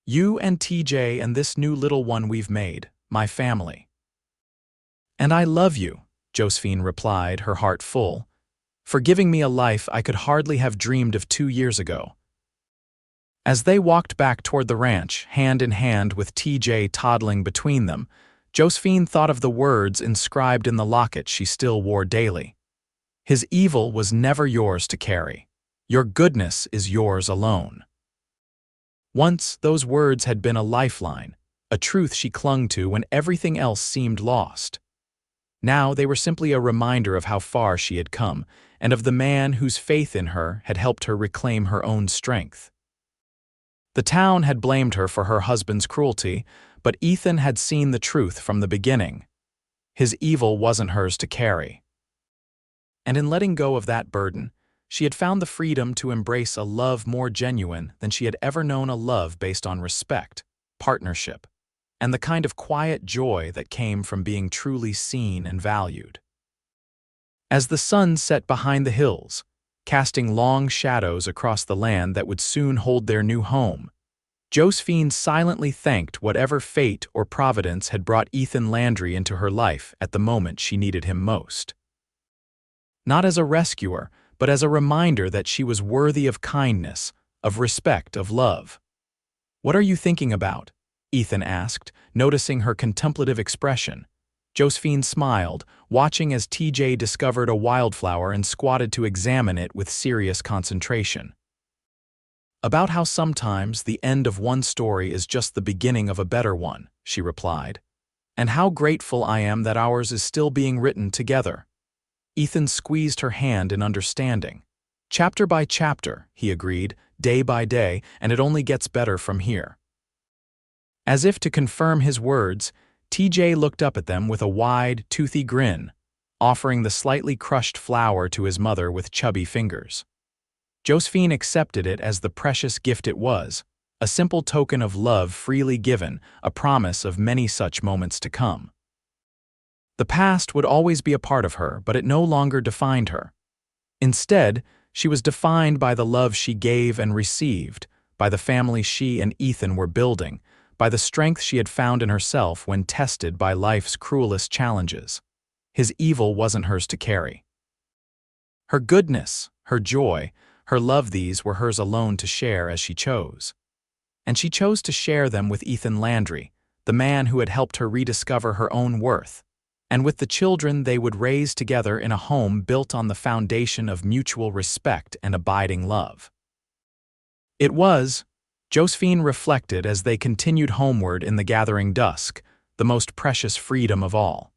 A: You and TJ and this new little one we've made, my family. And I love you, Josephine replied, her heart full, for giving me a life I could hardly have dreamed of 2 years ago. As they walked back toward the ranch, hand in hand with TJ toddling between them, Josephine thought of the words inscribed in the locket she still wore daily. His evil was never yours to carry. Your goodness is yours alone. Once, those words had been a lifeline, a truth she clung to when everything else seemed lost. Now they were simply a reminder of how far she had come, and of the man whose faith in her had helped her reclaim her own strength. The town had blamed her for her husband's cruelty, but Ethan had seen the truth from the beginning. His evil wasn't hers to carry. And in letting go of that burden, she had found the freedom to embrace a love more genuine than she had ever known, a love based on respect, partnership, and the kind of quiet joy that came from being truly seen and valued. As the sun set behind the hills, casting long shadows across the land that would soon hold their new home, Josephine silently thanked whatever fate or providence had brought Ethan Landry into her life at the moment she needed him most. Not as a rescuer, but as a reminder that she was worthy of kindness, of respect, of love. What are you thinking about? Ethan asked, noticing her contemplative expression. Josephine smiled, watching as TJ discovered a wildflower and squatted to examine it with serious concentration. About how sometimes the end of one story is just the beginning of a better one, she replied. "And how grateful I am that ours is still being written together." Ethan squeezed her hand in understanding. "Chapter by chapter," he agreed, "day by day, and it only gets better from here." As if to confirm his words, TJ looked up at them with a wide, toothy grin, offering the slightly crushed flower to his mother with chubby fingers. Josephine accepted it as the precious gift it was, a simple token of love freely given, a promise of many such moments to come. The past would always be a part of her, but it no longer defined her. Instead, she was defined by the love she gave and received, by the family she and Ethan were building, by the strength she had found in herself when tested by life's cruelest challenges. His evil wasn't hers to carry. Her goodness, her joy, her love, these were hers alone to share as she chose. And she chose to share them with Ethan Landry, the man who had helped her rediscover her own worth, and with the children they would raise together in a home built on the foundation of mutual respect and abiding love. It was, Josephine reflected as they continued homeward in the gathering dusk, the most precious freedom of all.